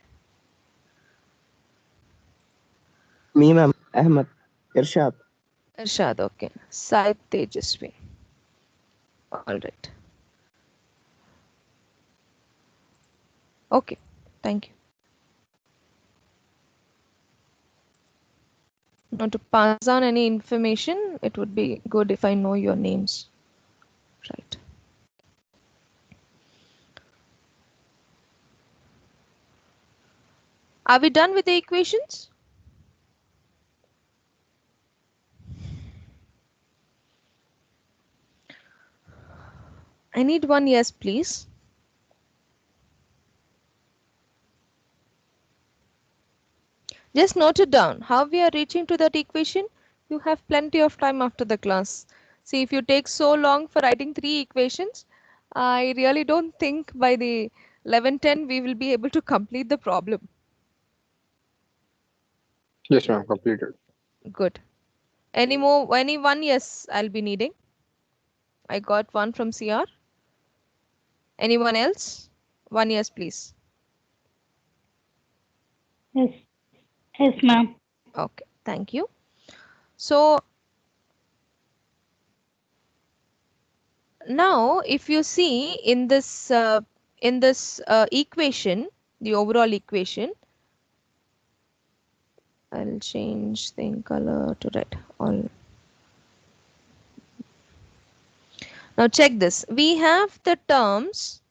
S13: Me, ma'am. Ahmed. Irshad.
S1: Irshad, okay. Sai Tejaswi. All right. Okay, thank you. Now to pass on any information, it would be good if I know your names. Right. Are we done with the equations? I need one yes, please. Just note it down. How we are reaching to that equation? You have plenty of time after the class. See, if you take so long for writing 3 equations, I really don't think by the 11:10 we will be able to complete the problem.
S2: Yes, ma'am. Completed.
S1: Good. Any one yes I'll be needing. I got one from CR. Anyone else? One yes, please.
S3: Yes. Yes, ma'am.
S1: Okay, thank you. So now if you see in this equation, the overall equation, I'll change the ink color to red. All. Now check this. We have the terms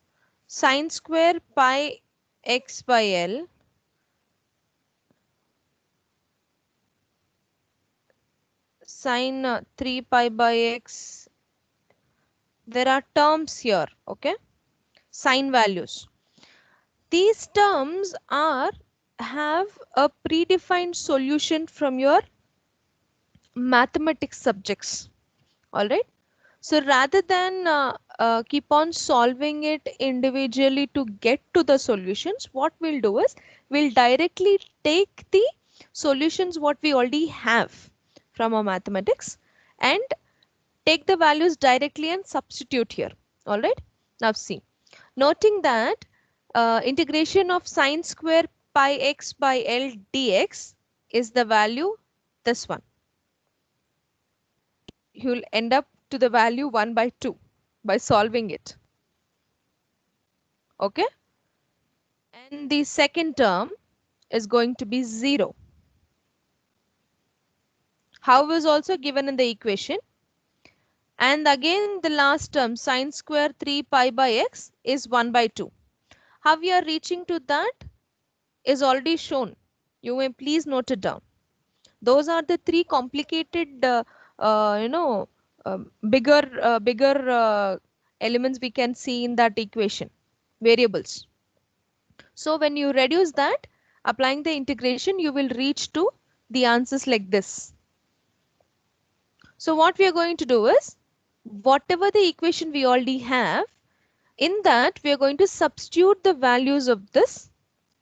S1: sine square pi x by L sine 3 pi by x. There are terms here, okay? Sine values. These terms have a predefined solution from your mathematics subjects. All right. So rather than keep on solving it individually to get to the solutions, what we'll do is we'll directly take the solutions what we already have from our mathematics and take the values directly and substitute here. All right. Now see, noting that integration of sine square pi x by L dx is the value this one. You'll end up to the value 1 by 2 by solving it. Okay. And the second term is going to be 0. How is also given in the equation. And again the last term sine square 3 pi by x is 1 by 2. How we are reaching to that is already shown. You may please note it down. Those are the 3 complicated, bigger elements we can see in that equation, variables. So when you reduce that, applying the integration, you will reach to the answers like this. So what we are going to do is, whatever the equation we already have, in that we are going to substitute the values of this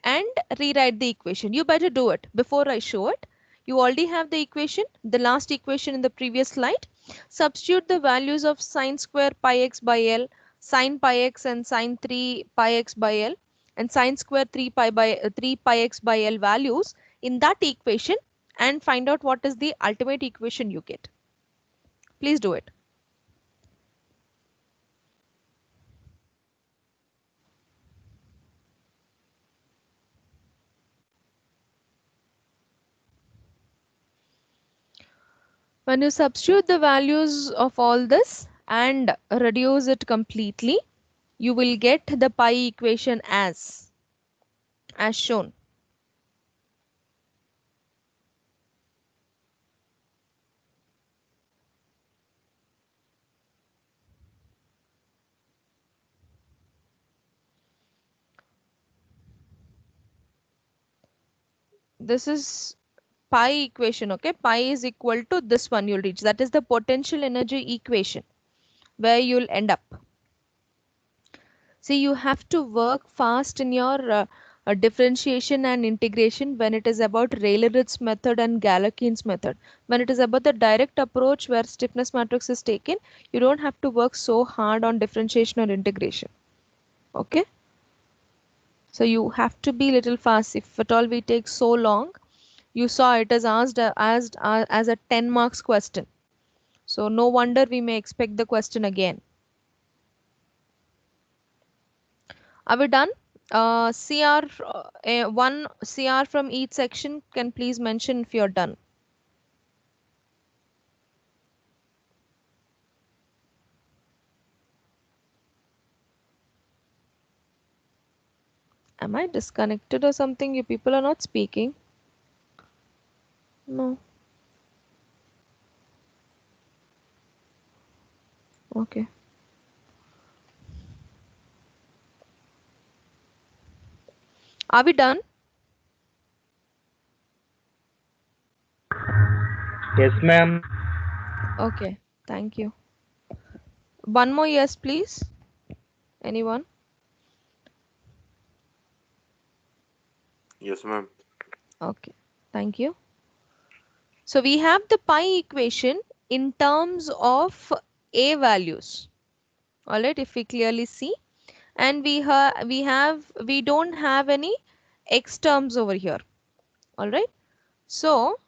S1: and rewrite the equation. You better do it before I show it. You already have the equation, the last equation in the previous slide. Substitute the values of sine square pi x by L, sine pi x and sine 3 pi x by L, and sine square 3 pi x by L values in that equation and find out what is the ultimate equation you get. Please do it. When you substitute the values of all this and reduce it completely, you will get the pi equation as shown. This is pi equation, okay? Pi is equal to this one you'll reach. That is the potential energy equation where you'll end up. See, you have to work fast in your differentiation and integration when it is about Rayleigh-Ritz method and Galerkin's method. When it is about the direct approach where stiffness matrix is taken, you don't have to work so hard on differentiation or integration. Okay? So you have to be little fast. If at all we take so long, you saw it is asked as a 10 marks question. So no wonder we may expect the question again. Are we done? One CR from each section can please mention if you're done. Am I disconnected or something? You people are not speaking. No. Okay. Are we done?
S11: Yes, ma'am.
S1: Okay. Thank you. One more yes, please. Anyone?
S14: Yes, ma'am.
S1: Okay. Thank you. So we have the pi equation in terms of A values. All right. If we clearly see, and we don't have any x terms over here. All right. So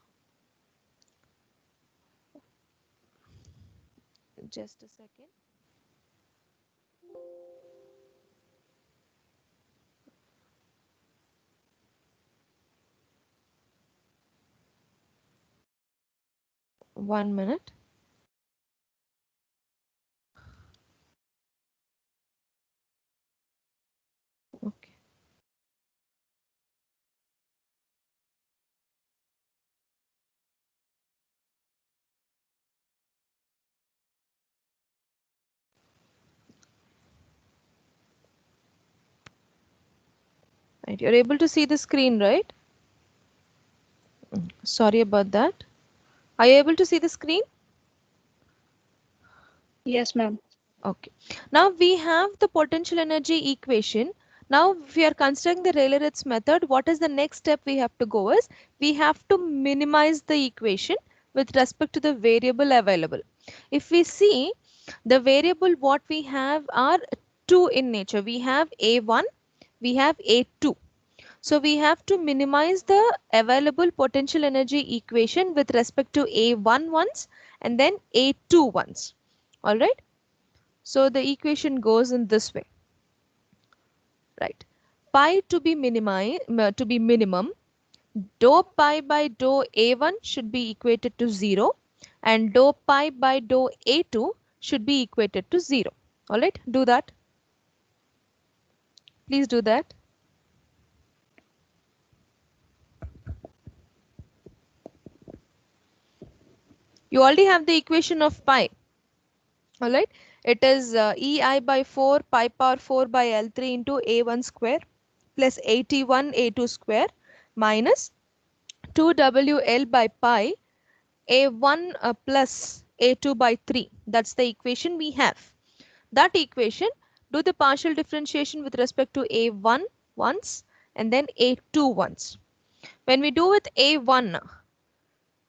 S1: just a second. One minute. Okay. Right. You're able to see the screen, right? Sorry about that. Are you able to see the screen?
S3: Yes, ma'am.
S1: Okay. Now we have the potential energy equation. Now, if we are considering the Rayleigh-Ritz method, what is the next step we have to go is we have to minimize the equation with respect to the variable available. If we see the variable what we have are two in nature. We have A1, we have A2. So we have to minimize the available potential energy equation with respect to A1 once and then A2 once. All right. So the equation goes in this way. Right. Pi to be minimum, dou pi by dou A1 should be equated to 0 and dou pi by dou A2 should be equated to 0. All right. Do that. Please do that. You already have the equation of pi. All right. It is EI by 4 pi power 4 by L3 into A1 square plus 81 A2 square minus 2WL by pi A1 plus A2 by 3. That's the equation we have. That equation, do the partial differentiation with respect to A1 once and then A2 once. When we do with A1,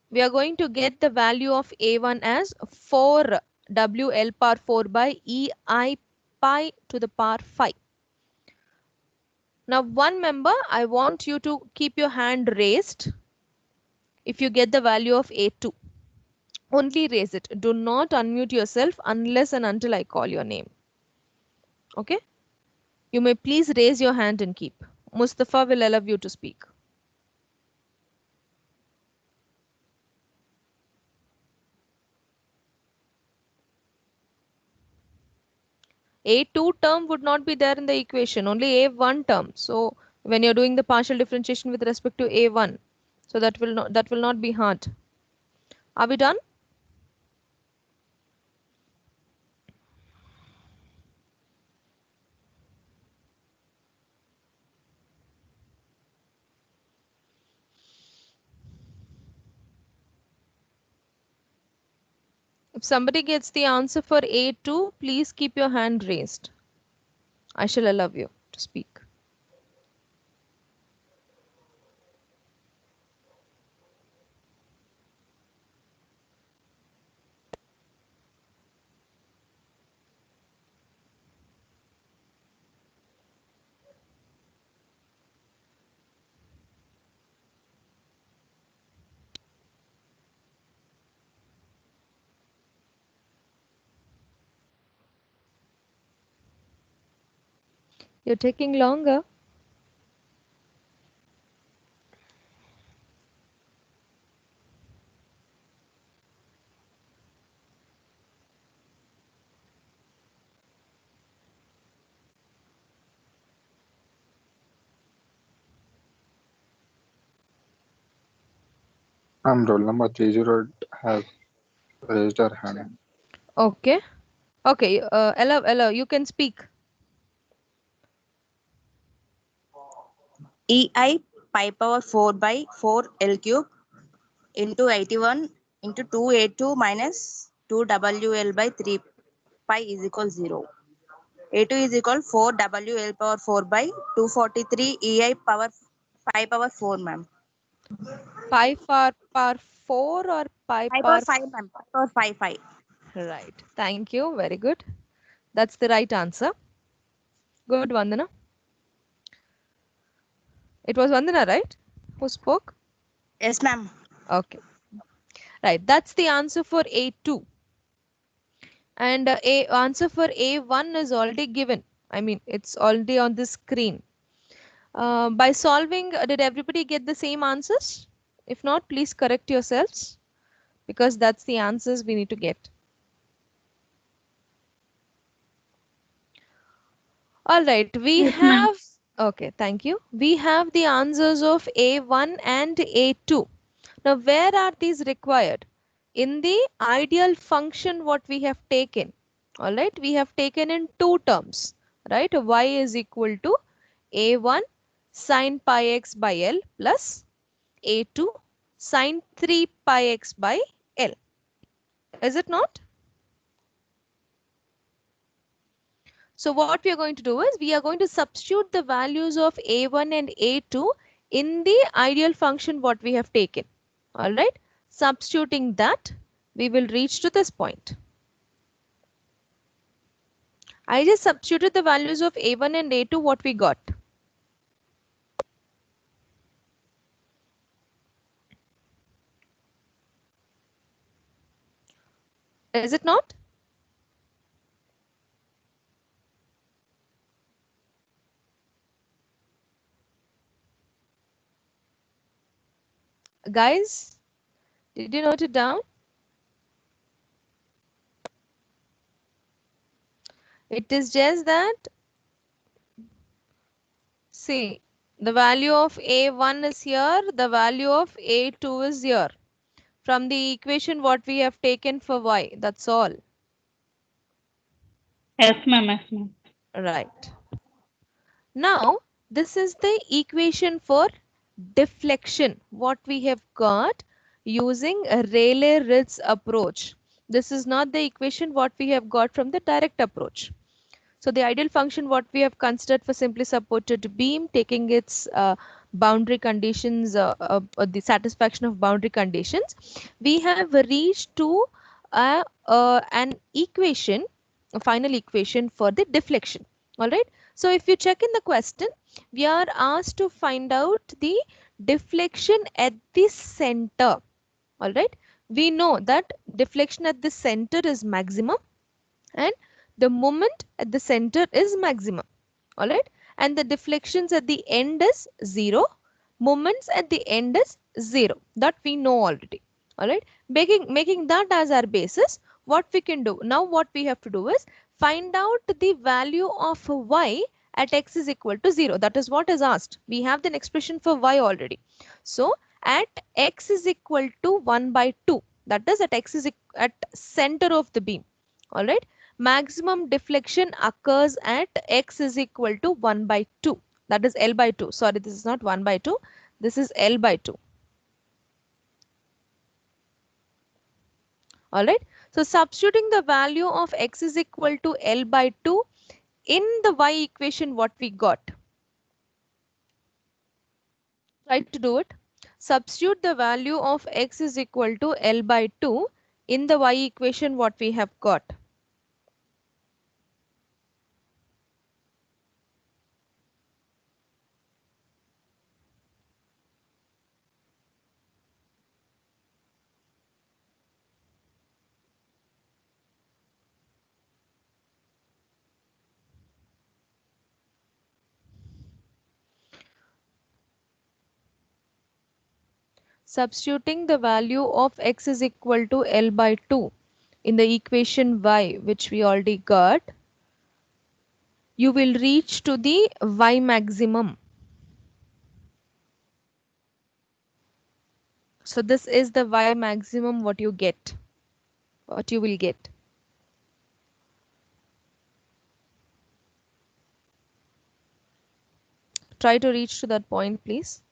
S1: we are going to get the value of A1 as 4 WL power 4 by EI pi to the power 5. Now, one member, I want you to keep your hand raised if you get the value of A2. Only raise it. Do not unmute yourself unless and until I call your name. Okay? You may please raise your hand and keep. Mustafa will allow you to speak. A2 term would not be there in the equation, only A1 term. So when you're doing the partial differentiation with respect to A1, so that will not be hard. Are we done? If somebody gets the answer for A2, please keep your hand raised. I shall allow you to speak. You're taking longer.
S2: Roll number 30 has raised her hand.
S1: Okay. Okay. Ella, you can speak.
S14: EI pi power 4 by 4 L cube into 81 into 2A2 minus 2WL by 3 pi is equal 0. A2 is equal 4WL power 4 by 243 EI power 5 power 4, ma'am.
S1: Pi power 4 or pi power
S14: 5, ma'am. Pi power 5.
S1: Right. Thank you. Very good. That's the right answer. Good, Vandana. It was Vandana, right? Who spoke?
S14: Yes, ma'am.
S1: Okay. Right. That's the answer for A2. And answer for A1 is already given. I mean, it's already on the screen. By solving, did everybody get the same answers? If not, please correct yourselves, because that's the answers we need to get. All right, we have, okay, thank you. We have the answers of A1 and A2. Now, where are these required? In the ideal function, what we have taken. All right, we have taken in two terms, right? Y is equal to A1 sine pi x by L plus A2 sine 3 pi x by L. Is it not? So what we are going to do is we are going to substitute the values of A1 and A2 in the ideal function what we have taken. All right. Substituting that, we will reach to this point. I just substituted the values of A1 and A2 what we got. Is it not? Guys, did you note it down? It is just that, see, the value of A1 is here, the value of A2 is here. From the equation what we have taken for Y, that's all.
S3: Yes, ma'am. Yes, ma'am.
S1: Right. Now, this is the equation for deflection, what we have got using a Rayleigh-Ritz approach. This is not the equation what we have got from the direct approach. So the ideal function what we have considered for simply supported beam, taking its boundary conditions, the satisfaction of boundary conditions, we have reached to an equation, a final equation for the deflection. All right. So if you check in the question, we are asked to find out the deflection at the center. All right. We know that deflection at the center is maximum and the moment at the center is maximum. All right. And the deflections at the end is 0. Moments at the end is 0. That we know already. All right. Making that as our basis, what we can do now, what we have to do is Find out the value of y at x is equal to 0. That is what is asked. We have the expression for y already. So at x is equal to 1 by 2. That is at x is at center of the beam. All right. Maximum deflection occurs at x is equal to 1 by 2. That is L by 2. Sorry, this is not 1 by 2. This is L by 2. All right. So substituting the value of x is equal to L by 2 in the y equation, what we got. Try to do it. Substitute the value of x is equal to L by 2 in the y equation, what we have got. Substituting the value of x is equal to L by 2 in the equation y, which we already got, you will reach to the y maximum. So this is the y maximum what you get, what you will get. Try to reach to that point, please.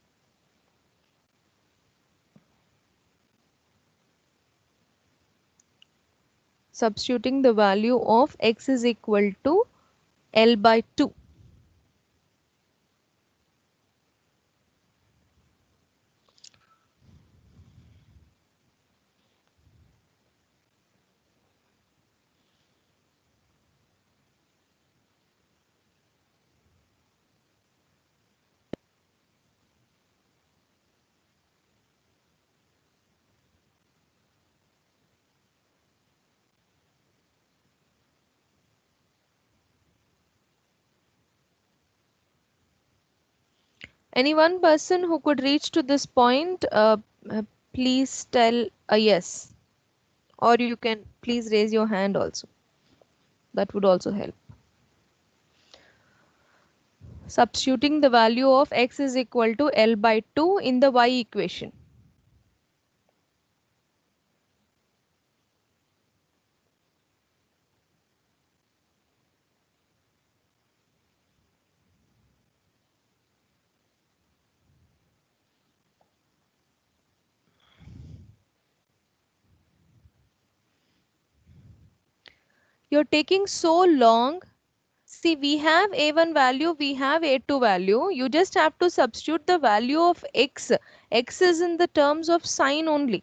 S1: Substituting the value of x is equal to L by 2. Any one person who could reach to this point, please tell a yes. Or you can please raise your hand also. That would also help. Substituting the value of x is equal to L by 2 in the y equation. You're taking so long. See, we have a1 value, we have a2 value. You just have to substitute the value of x. X is in the terms of sine only.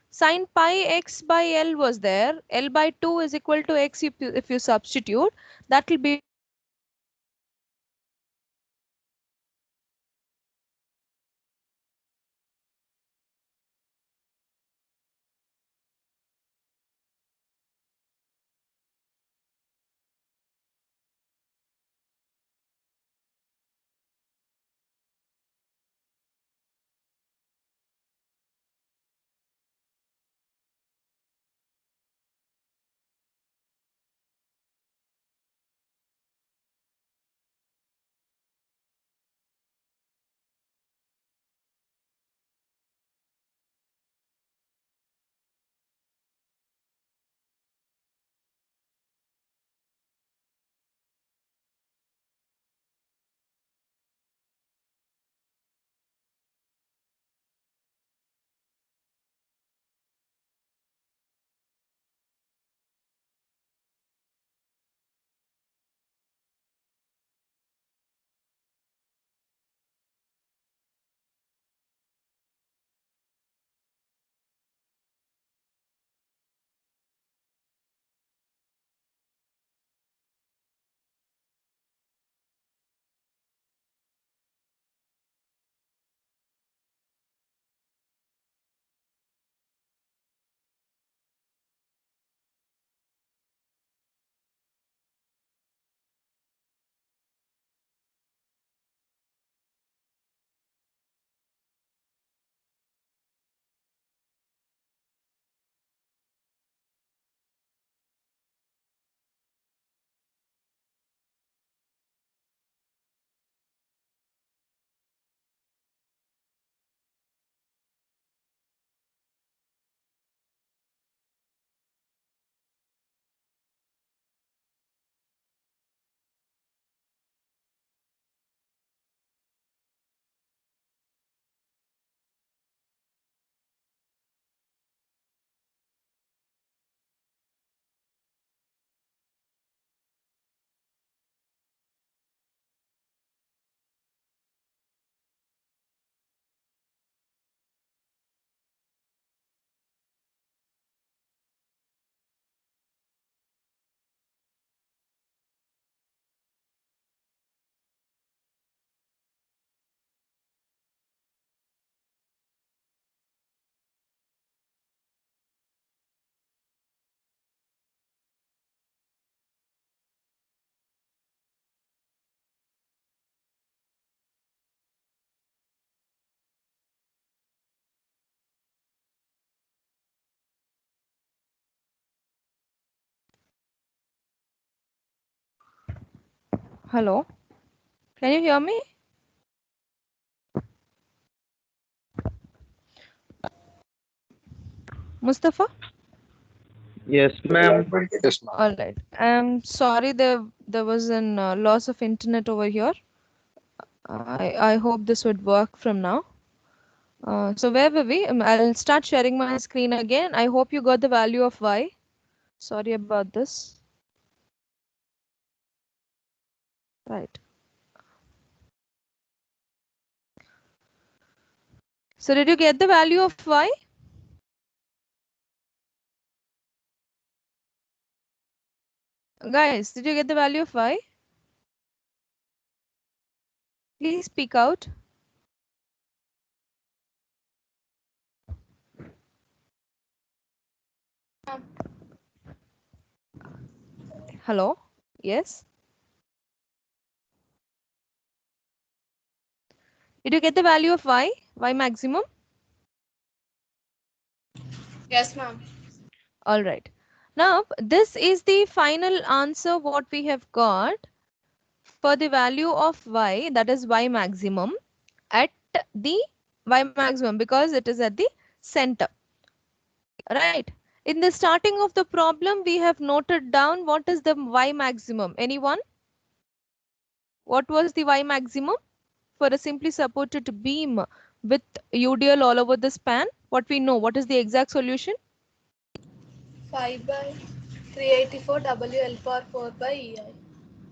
S1: Sine pi x by L was there. L by 2 is equal to x if you substitute. That will be Hello, can you hear me? Mustafa?
S11: Yes, ma'am.
S2: Yes, ma'am.
S1: All right. I'm sorry there was an loss of internet over here. I hope this would work from now. So where were we? I'll start sharing my screen again. I hope you got the value of y. Sorry about this. Right. So did you get the value of y? Guys, did you get the value of y? Please speak out. Hello? Yes? Did you get the value of y? Y maximum?
S10: Yes, ma'am.
S1: All right. Now, this is the final answer what we have got for the value of y, that is y maximum, at the y maximum because it is at the center. Right. In the starting of the problem, we have noted down what is the y maximum. Anyone? What was the y maximum for a simply supported beam with UDL all over the span? What we know, what is the exact solution?
S10: 5 by 384 WL power 4 by EI.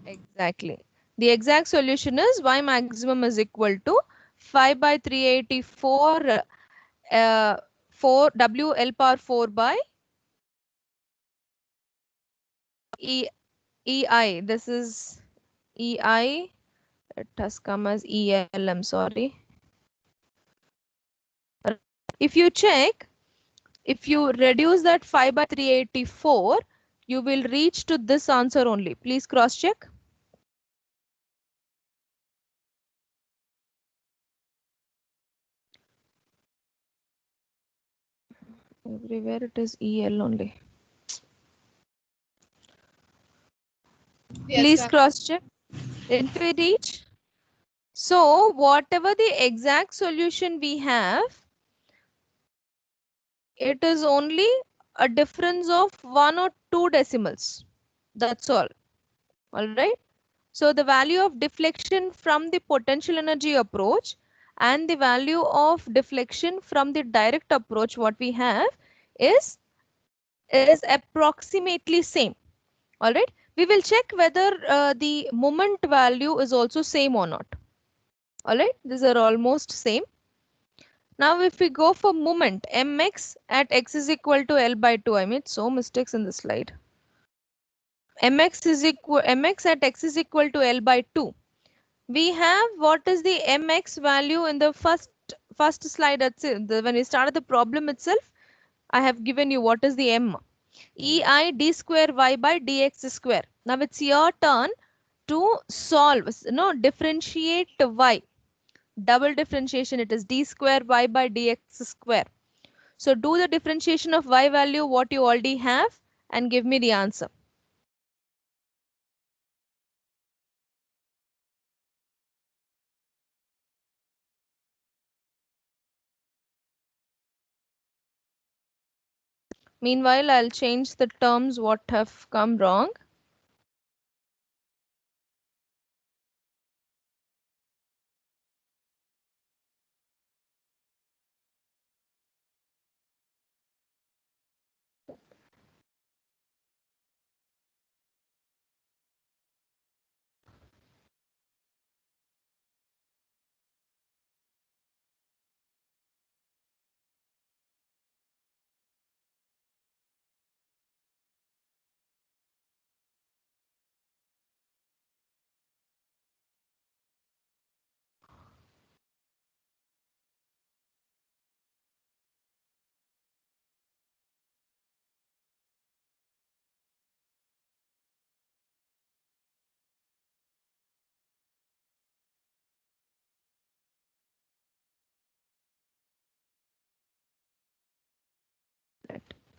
S1: Exactly. The exact solution is y maximum is equal to 5 by 384 4 WL power 4 by EI. This is EI. It has come as EL. I'm sorry. If you check, if you reduce that 5 by 384, you will reach to this answer only. Please cross check. Everywhere it is EL only.
S10: Yes,
S1: Please
S10: ma'am.
S1: cross check. Didn't we reach? So whatever the exact solution we have, it is only a difference of 1 or 2 decimals. That's all. All right. So the value of deflection from the potential energy approach and the value of deflection from the direct approach what we have is approximately same. All right. We will check whether the moment value is also same or not. All right. These are almost same. Now, if we go for moment, mx at x is equal to L by 2. I made so mistakes in the slide. mx at x is equal to L by 2. We have what is the mx value in the first slide. When we started the problem itself, I have given you what is the m. EI d square y by dx square. Now it's your turn to solve, differentiate y. Double differentiation, it is d square y by dx square. So do the differentiation of y value what you already have and give me the answer. Meanwhile, I'll change the terms what have come wrong.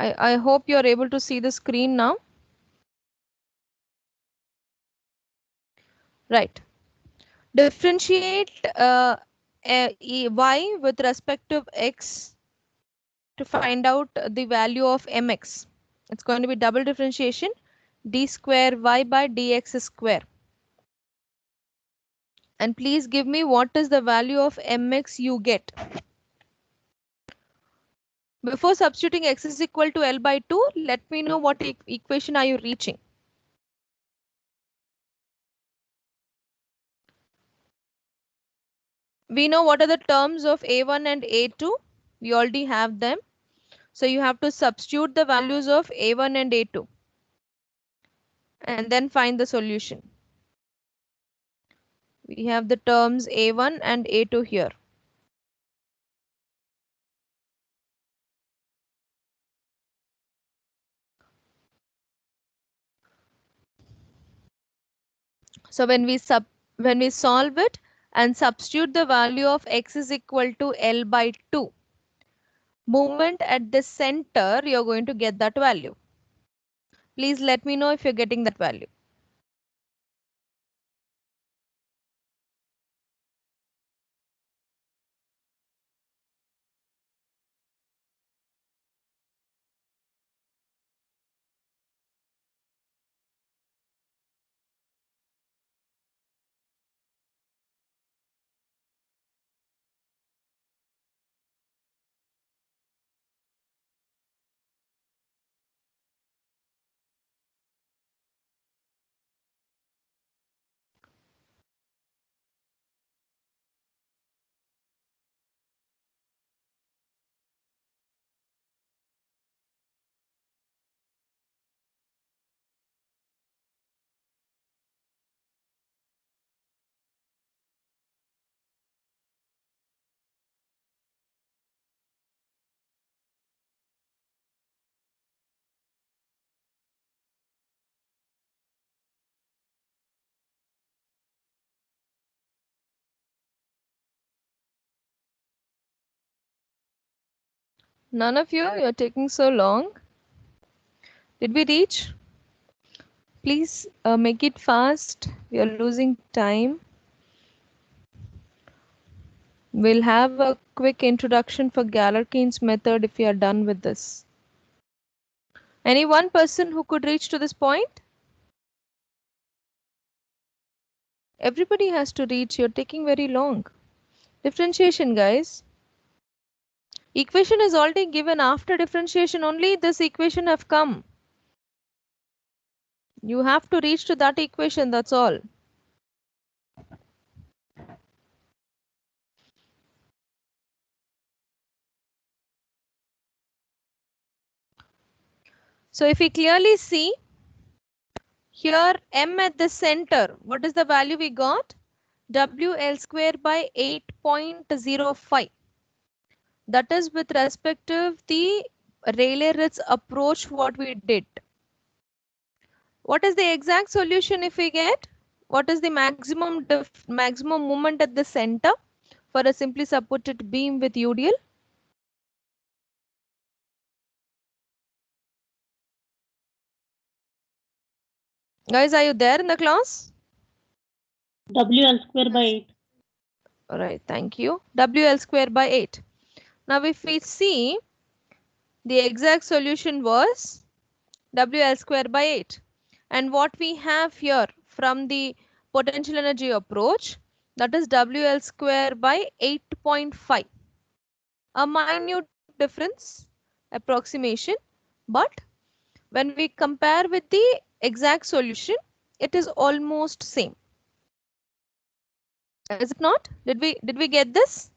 S1: I hope you're able to see the screen now. Right. Differentiate y with respect to x to find out the value of mx. It's going to be double differentiation d square y by dx square. And please give me what is the value of mx you get. Before substituting x is equal to L by 2, let me know what equation are you reaching. We know what are the terms of A1 and A2. We already have them. So you have to substitute the values of A1 and A2 and then find the solution. We have the terms A1 and A2 here. So when we solve it and substitute the value of x is equal to L by 2, movement at the center, you're going to get that value. Please let me know if you're getting that value. None of you, you're taking so long. Did we reach? Please make it fast. We are losing time. We'll have a quick introduction for Galerkin's method if you are done with this. Any one person who could reach to this point? Everybody has to reach. You're taking very long. Differentiation, guys. Equation is already given. After differentiation only this equation have come. You have to reach to that equation, that's all. So if we clearly see here m at the center, what is the value we got? WL square by 8.05. That is with respect to the Rayleigh-Ritz approach what we did. What is the exact solution if we get? What is the maximum moment at the center for a simply supported beam with UDL? Guys, are you there in the class?
S15: WL square by 8.
S1: All right, thank you. WL square by 8. Now, if we see, the exact solution was WL square by 8. And what we have here from the potential energy approach, that is WL square by 8.5. A minute difference, approximation, but when we compare with the exact solution, it is almost same. Is it not? Did we get this?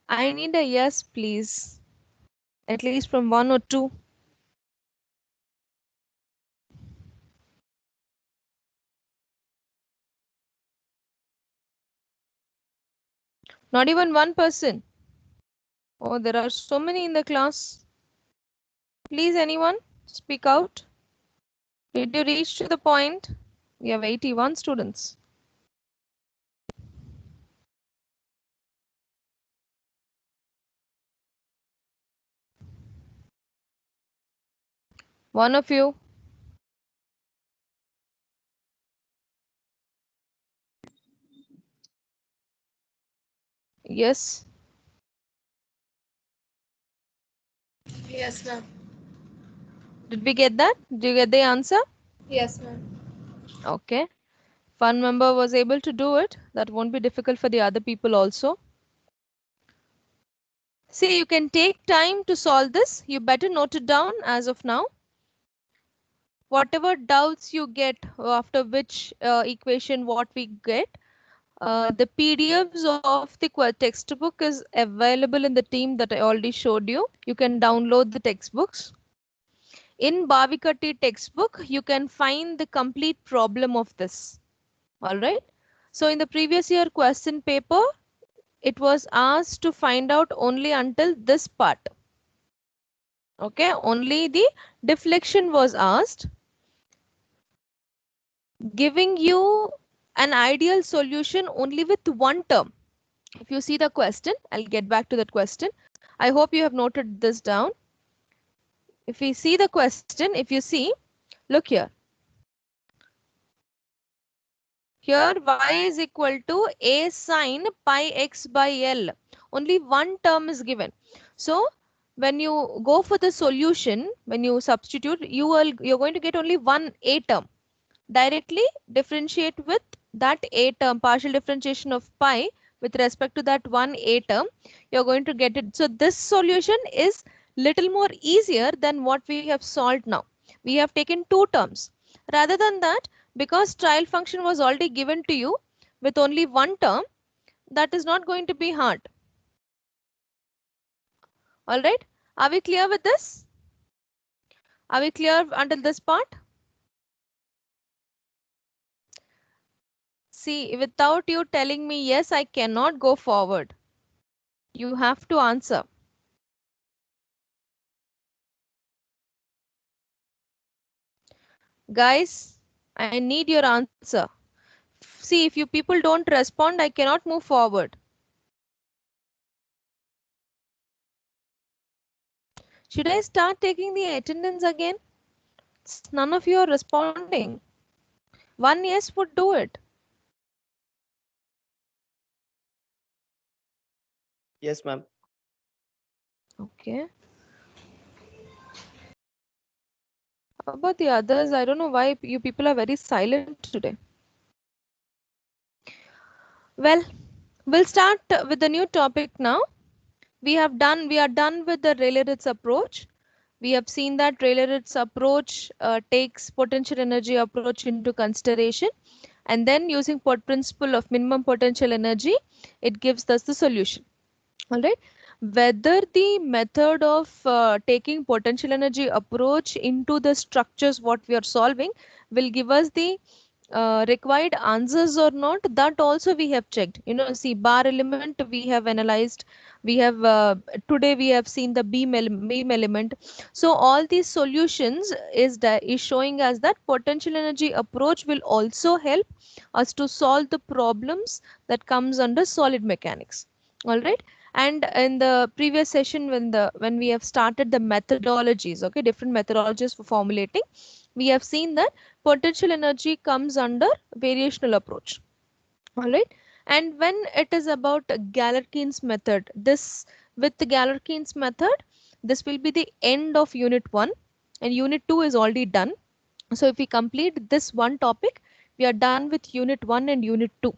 S1: I need a yes, please. At least from 1 or 2. Not even one person. Oh, there are so many in the class. Please, anyone, speak out. Did you reach to the point? We have 81 students. One of you. Yes.
S10: Yes, ma'am.
S1: Did we get that? Did you get the answer?
S10: Yes, ma'am.
S1: Okay. If one member was able to do it, that won't be difficult for the other people also. See, you can take time to solve this. You better note it down as of now. Whatever doubts you get after which equation what we get, the PDFs of the textbook is available in the team that I already showed you. You can download the textbooks. In Bhavikatti textbook, you can find the complete problem of this. All right. So in the previous year question paper, it was asked to find out only until this part. Okay, only the deflection was asked, giving you an ideal solution only with one term. If you see the question, I'll get back to that question. I hope you have noted this down. If we see the question, if you see, look here. Here y is equal to a sine pi x by L. Only one term is given. So when you go for the solution, when you substitute, you're going to get only one a term. Directly differentiate with that a term, partial differentiation of pi with respect to that one a term, you're going to get it. So this solution is little more easier than what we have solved now. We have taken two terms. Rather than that, because trial function was already given to you with only one term, that is not going to be hard. All right. Are we clear with this? Are we clear until this part? See, without you telling me yes, I cannot go forward. You have to answer. Guys, I need your answer. See, if you people don't respond, I cannot move forward. Should I start taking the attendance again? None of you are responding. One yes would do it.
S13: Yes, ma'am.
S1: Okay. How about the others? I don't know why you people are very silent today. Well, we'll start with the new topic now. We are done with the Rayleigh-Ritz approach. We have seen that Rayleigh-Ritz approach takes potential energy approach into consideration, and then using principle of minimum potential energy, it gives us the solution. All right. Whether the method of taking potential energy approach into the structures what we are solving will give us the required answers or not, that also we have checked. You know, see, bar element we have analyzed, we have today we have seen the beam element. So all these solutions is showing us that potential energy approach will also help us to solve the problems that comes under solid mechanics. All right. And in the previous session, when we have started the methodologies, okay, different methodologies for formulating, we have seen that potential energy comes under variational approach. All right. And when it is about Galerkin's method, this with the Galerkin's method, this will be the end of unit 1, and unit 2 is already done. So if we complete this one topic, we are done with unit 1 and unit 2.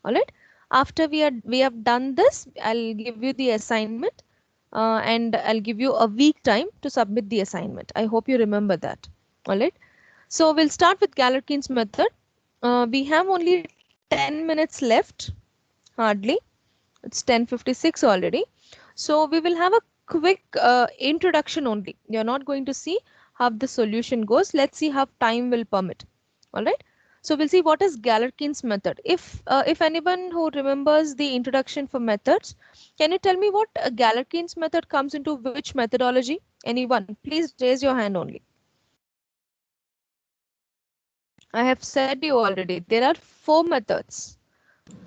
S1: All right. After we have done this, I'll give you the assignment and I'll give you a week time to submit the assignment. I hope you remember that. All right. So we'll start with Galerkin's method. We have only 10 minutes left, hardly. It's 10:56 already. So we will have a quick introduction only. You're not going to see how the solution goes. Let's see how time will permit. All right. So we'll see what is Galerkin's method. If anyone who remembers the introduction for methods, can you tell me what Galerkin's method comes into which methodology? Anyone? Please raise your hand only. I have said you already. There are 4 methods.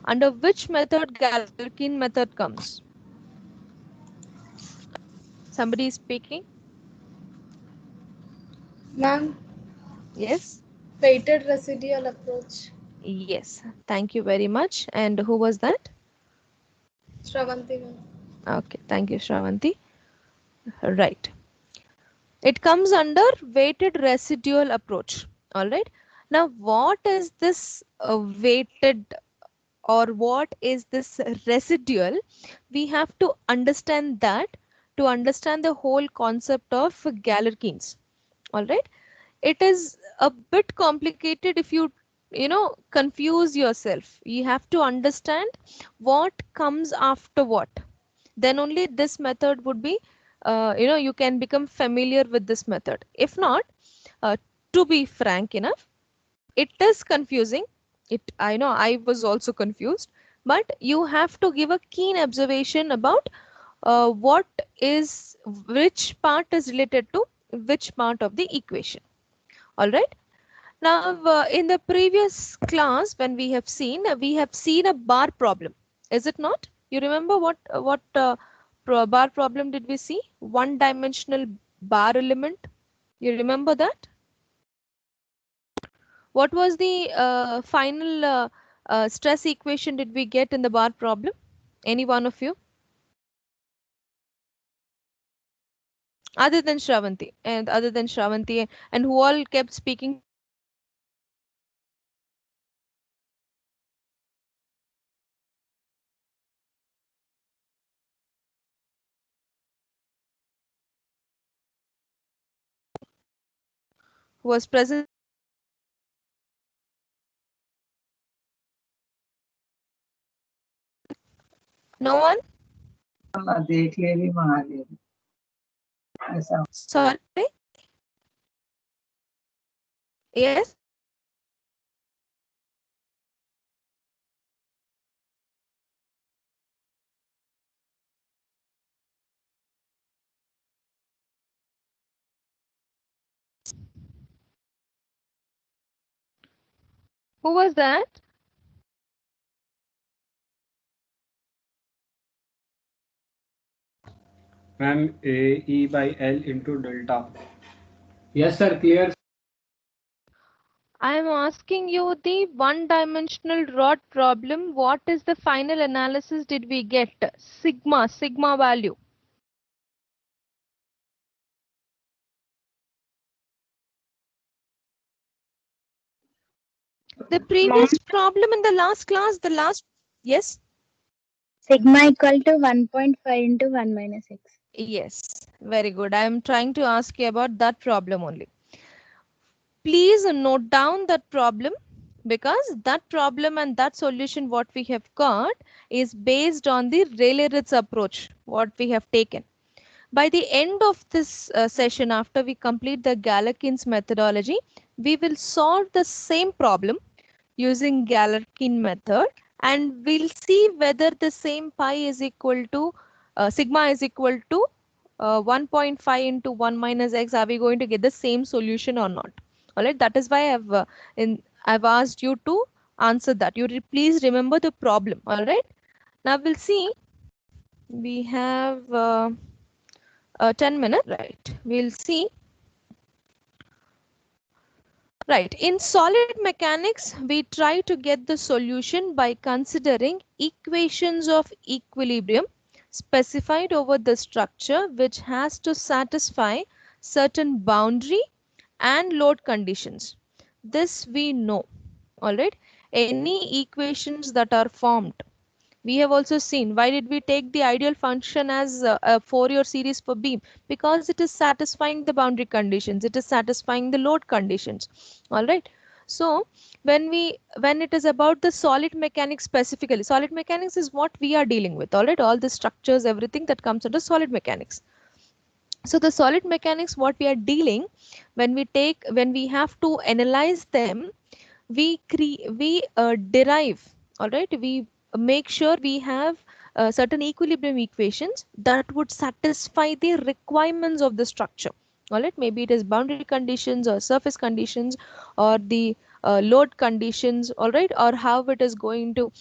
S1: Under which method Galerkin method comes? Somebody is speaking.
S10: Ma'am,
S1: Yes.
S10: weighted residual approach.
S1: Yes. Thank you very much. And who was that?
S10: Shravanti ma'am.
S1: Okay. Thank you, Shravanti. Right. It comes under weighted residual approach. All right. Now, what is this weighted or what is this residual? We have to understand that to understand the whole concept of Galerkins. All right. It is a bit complicated if you confuse yourself. You have to understand what comes after what. Then only this method would be you can become familiar with this method. If not, to be frank enough, it is confusing. I know I was also confused, but you have to give a keen observation about what is which part is related to which part of the equation. All right. Now, in the previous class, when we have seen a bar problem, is it not? You remember what bar problem did we see? One-dimensional bar element. You remember that? What was the final stress equation did we get in the bar problem? Any one of you? Other than Shravanti and who all kept speaking? Who was present? No one? Sorry? Yes? Who was that?
S16: Ma'am, E by L into delta.
S4: Yes, sir. Clear.
S1: I am asking you the one-dimensional rod problem. What is the final analysis did we get? Sigma value. The previous problem in the last class, yes?
S9: Sigma equal to 1.5 into 1 minus x.
S1: Yes, very good. I am trying to ask you about that problem only. Please note down that problem, because that problem and that solution what we have got is based on the Rayleigh-Ritz approach what we have taken. By the end of this session, after we complete the Galerkin's methodology, we will solve the same problem using Galerkin method, and we'll see whether the same pi is equal to sigma is equal to 1.5 into 1 minus x. Are we going to get the same solution or not? All right, that is why I've asked you to answer that. Please remember the problem. All right, now we'll see. We have 10 minutes, right? We'll see. Right, in solid mechanics, we try to get the solution by considering equations of equilibrium specified over the structure which has to satisfy certain boundary and load conditions. This we know. All right, any equations that are formed. We have also seen why did we take the ideal function as a Fourier series for beam? Because it is satisfying the boundary conditions, it is satisfying the load conditions. All right. So when it is about the solid mechanics specifically, solid mechanics is what we are dealing with. All right, all the structures, everything that comes under solid mechanics. So the solid mechanics what we are dealing, when we have to analyze them, we derive, all right, we make sure we have certain equilibrium equations that would satisfy the requirements of the structure. All right, maybe it is boundary conditions or surface conditions or the load conditions, all right, or how it is going to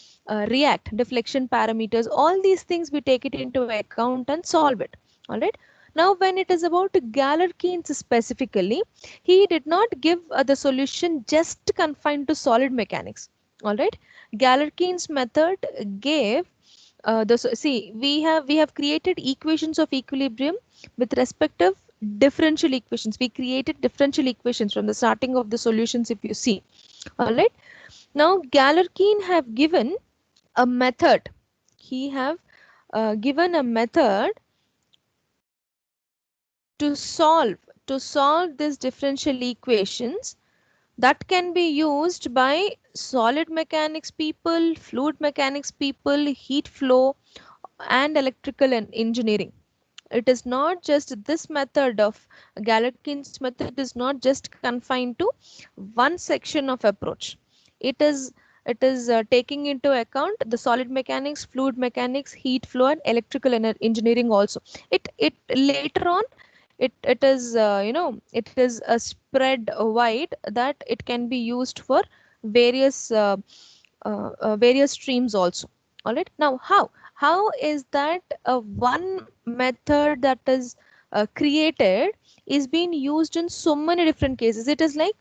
S1: react, deflection parameters, all these things we take it into account and solve it. All right, Now, when it is about Galerkin's specifically, he did not give the solution just confined to solid mechanics. All right, Galerkin's method gave see, we have created equations of equilibrium with respective differential equations. We created differential equations from the starting of the solutions, if you see. All right, now Galerkin have given a method. He have given a method to solve these differential equations that can be used by solid mechanics people, fluid mechanics people, heat flow, and electrical and engineering. It is not just this method of Galerkin's method is not just confined to one section of approach. It is taking into account the solid mechanics, fluid mechanics, heat flow, and electrical engineering also. It later on it is it is a spread wide that it can be used for various various streams also. All right, now how is that one method that is created is being used in so many different cases? It is like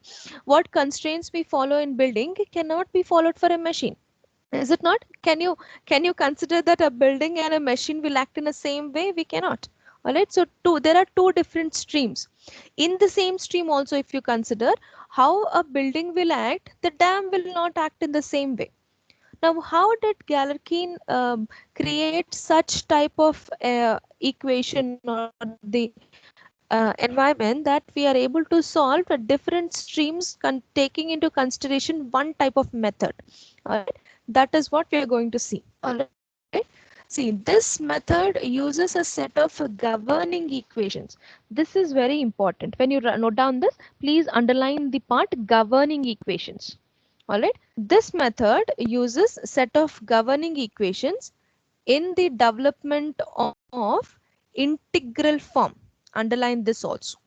S1: what constraints we follow in building cannot be followed for a machine, is it not? Can you consider that a building and a machine will act in the same way? We cannot. All right, so there are two different streams. In the same stream also, if you consider how a building will act, the dam will not act in the same way. Now, how did Galerkin create such type of equation or the environment that we are able to solve the different streams taking into consideration one type of method? All right, that is what we are going to see. All right. See, this method uses a set of governing equations. This is very important. When you note down this, please underline the part governing equations. All right, this method uses set of governing equations in the development of integral form. Underline this also.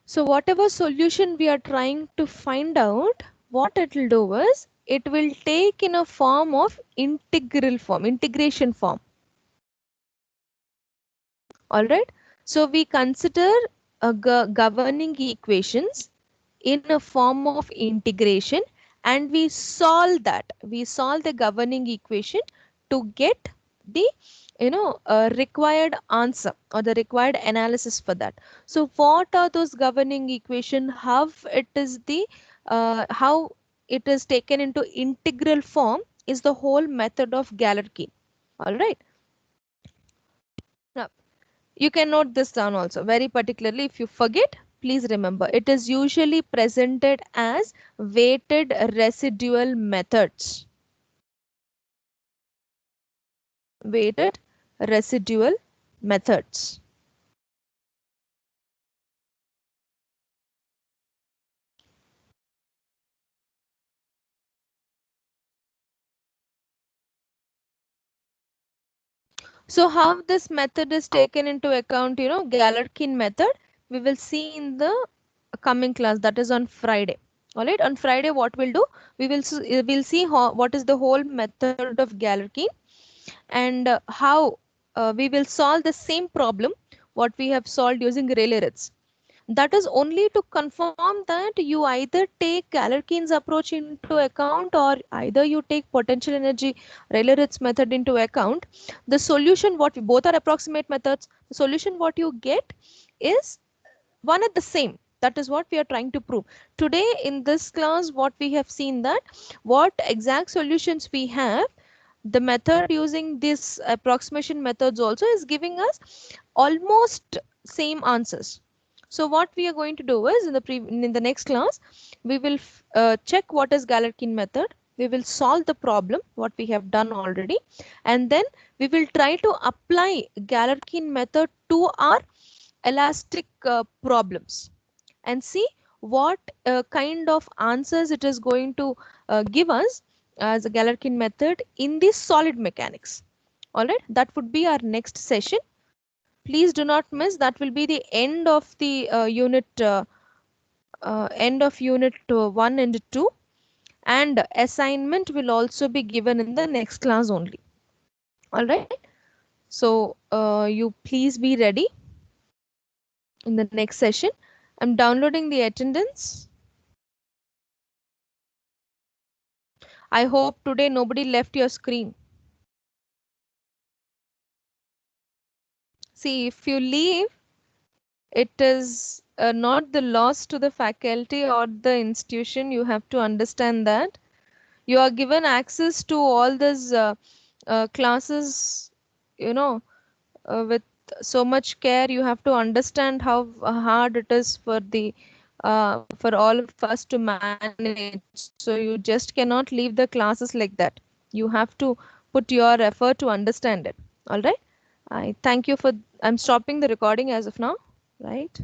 S1: So whatever solution we are trying to find out, what it will do is it will take in a form of integral form, integration form. All right, so we consider governing equations in a form of integration, and we solve the governing equation to get the required answer or the required analysis for that. So what are those governing equation? How it is taken into integral form is the whole method of Galerkin. All right, now you can note this down also very particularly. If you forget, please remember it is usually presented as weighted residual methods. Weighted residual methods. So how this method is taken into account, Galerkin method, we will see in the coming class, that is on Friday. All right, on Friday what we'll do, we'll see what is the whole method of Galerkin and how we will solve the same problem what we have solved using Rayleigh-Ritz. That is only to confirm that you either take Galerkin's approach into account or either you take potential energy Rayleigh-Ritz method into account. The solution what we both are approximate methods, the solution what you get is one and the same. That is what we are trying to prove. Today in this class, what we have seen that what exact solutions we have, the method using this approximation methods also is giving us almost same answers. So what we are going to do is in the next class, we will check what is Galerkin method. We will solve the problem what we have done already, and then we will try to apply Galerkin method to our elastic problems and see what kind of answers it is going to give us as a Galerkin method in the solid mechanics. All right, that would be our next session. Please do not miss. That will be the end of the unit 1 and 2, and assignment will also be given in the next class only. All right. So you please be ready in the next session. I'm downloading the attendance. I hope today nobody left your screen. See, if you leave, it is not the loss to the faculty or the institution. You have to understand that. You are given access to all these classes, you know, with so much care. You have to understand how hard it is for all of us to manage. So you just cannot leave the classes like that. You have to put your effort to understand it. All right. I thank you for. I'm stopping the recording as of now. Right.